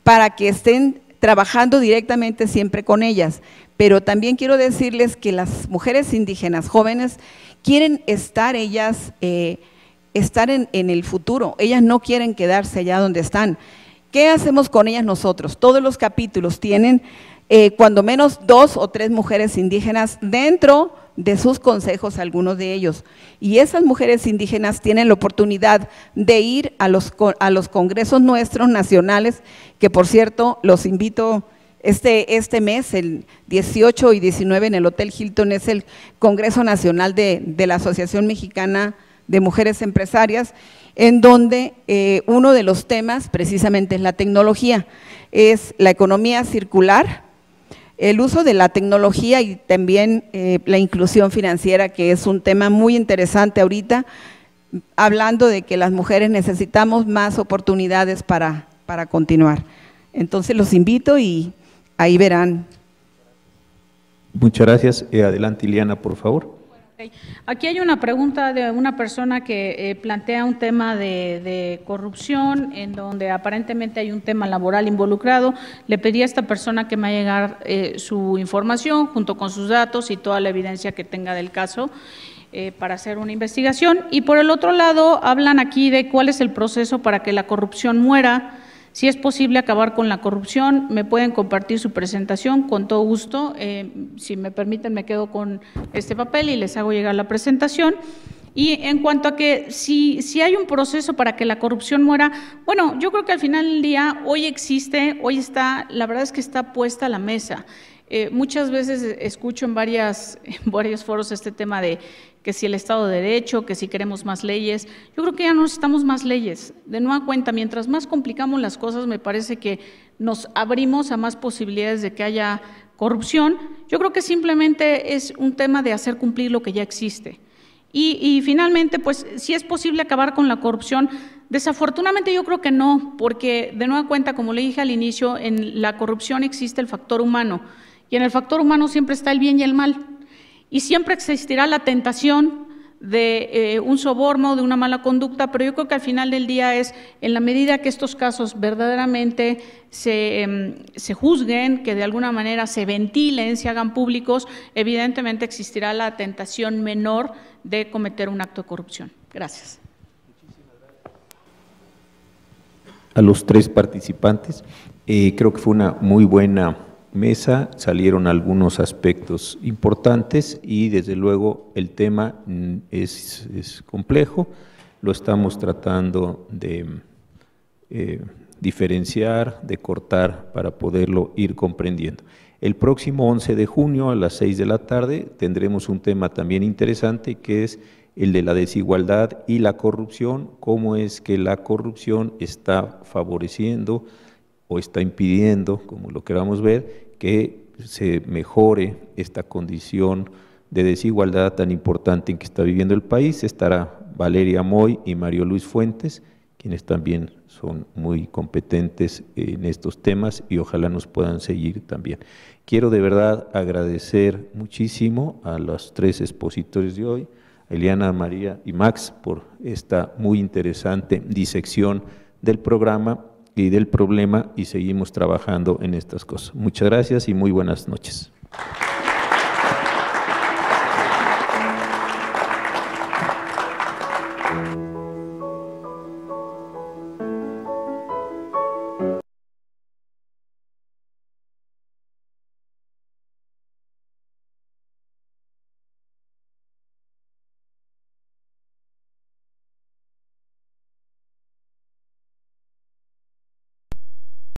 para que estén trabajando directamente siempre con ellas. Pero también quiero decirles que las mujeres indígenas jóvenes quieren estar ellas, estar en el futuro, ellas no quieren quedarse allá donde están. ¿Qué hacemos con ellas nosotros? Todos los capítulos tienen cuando menos 2 o 3 mujeres indígenas dentro de sus consejos, algunos de ellos. Y esas mujeres indígenas tienen la oportunidad de ir a los congresos nuestros nacionales, que por cierto los invito este mes, el 18 y 19 en el Hotel Hilton, es el Congreso Nacional de la Asociación Mexicana de mujeres empresarias, en donde uno de los temas precisamente es la tecnología, es la economía circular, el uso de la tecnología y también la inclusión financiera, que es un tema muy interesante ahorita, hablando de que las mujeres necesitamos más oportunidades para continuar. Entonces los invito y ahí verán. Muchas gracias. Adelante, Ileana, por favor. Aquí hay una pregunta de una persona que plantea un tema de corrupción, en donde aparentemente hay un tema laboral involucrado. Le pedí a esta persona que me haga llegar su información junto con sus datos y toda la evidencia que tenga del caso para hacer una investigación. Y por el otro lado, hablan aquí de cuál es el proceso para que la corrupción muera. Si es posible acabar con la corrupción, me pueden compartir su presentación, con todo gusto. Si me permiten, me quedo con este papel y les hago llegar la presentación. Y en cuanto a que si hay un proceso para que la corrupción muera, bueno, yo creo que al final del día, hoy existe, hoy está, la verdad es que está puesta a la mesa. Muchas veces escucho en varios foros este tema de que si el Estado de Derecho, que si queremos más leyes. Yo creo que ya no necesitamos más leyes. De nueva cuenta, mientras más complicamos las cosas, me parece que nos abrimos a más posibilidades de que haya corrupción. Yo creo que simplemente es un tema de hacer cumplir lo que ya existe. Y finalmente, pues, si es posible acabar con la corrupción, desafortunadamente yo creo que no, porque de nueva cuenta, como le dije al inicio, en la corrupción existe el factor humano, y en el factor humano siempre está el bien y el mal. Y siempre existirá la tentación de un soborno, de una mala conducta, pero yo creo que al final del día es, en la medida que estos casos verdaderamente se juzguen, que de alguna manera se ventilen, se hagan públicos, evidentemente existirá la tentación menor de cometer un acto de corrupción. Gracias. A los tres participantes, creo que fue una muy buena mesa, salieron algunos aspectos importantes y desde luego el tema es complejo, lo estamos tratando de diferenciar, de cortar para poderlo ir comprendiendo. El próximo 11 de junio a las 6 de la tarde tendremos un tema también interesante que es el de la desigualdad y la corrupción, cómo es que la corrupción está favoreciendo o está impidiendo, como lo queramos ver, que se mejore esta condición de desigualdad tan importante en que está viviendo el país. Estará Valeria Moy y Mario Luis Fuentes, quienes también son muy competentes en estos temas y ojalá nos puedan seguir también. Quiero de verdad agradecer muchísimo a los tres expositores de hoy, a Ileana, María y Max, por esta muy interesante disección del programa y del problema, y seguimos trabajando en estas cosas. Muchas gracias y muy buenas noches.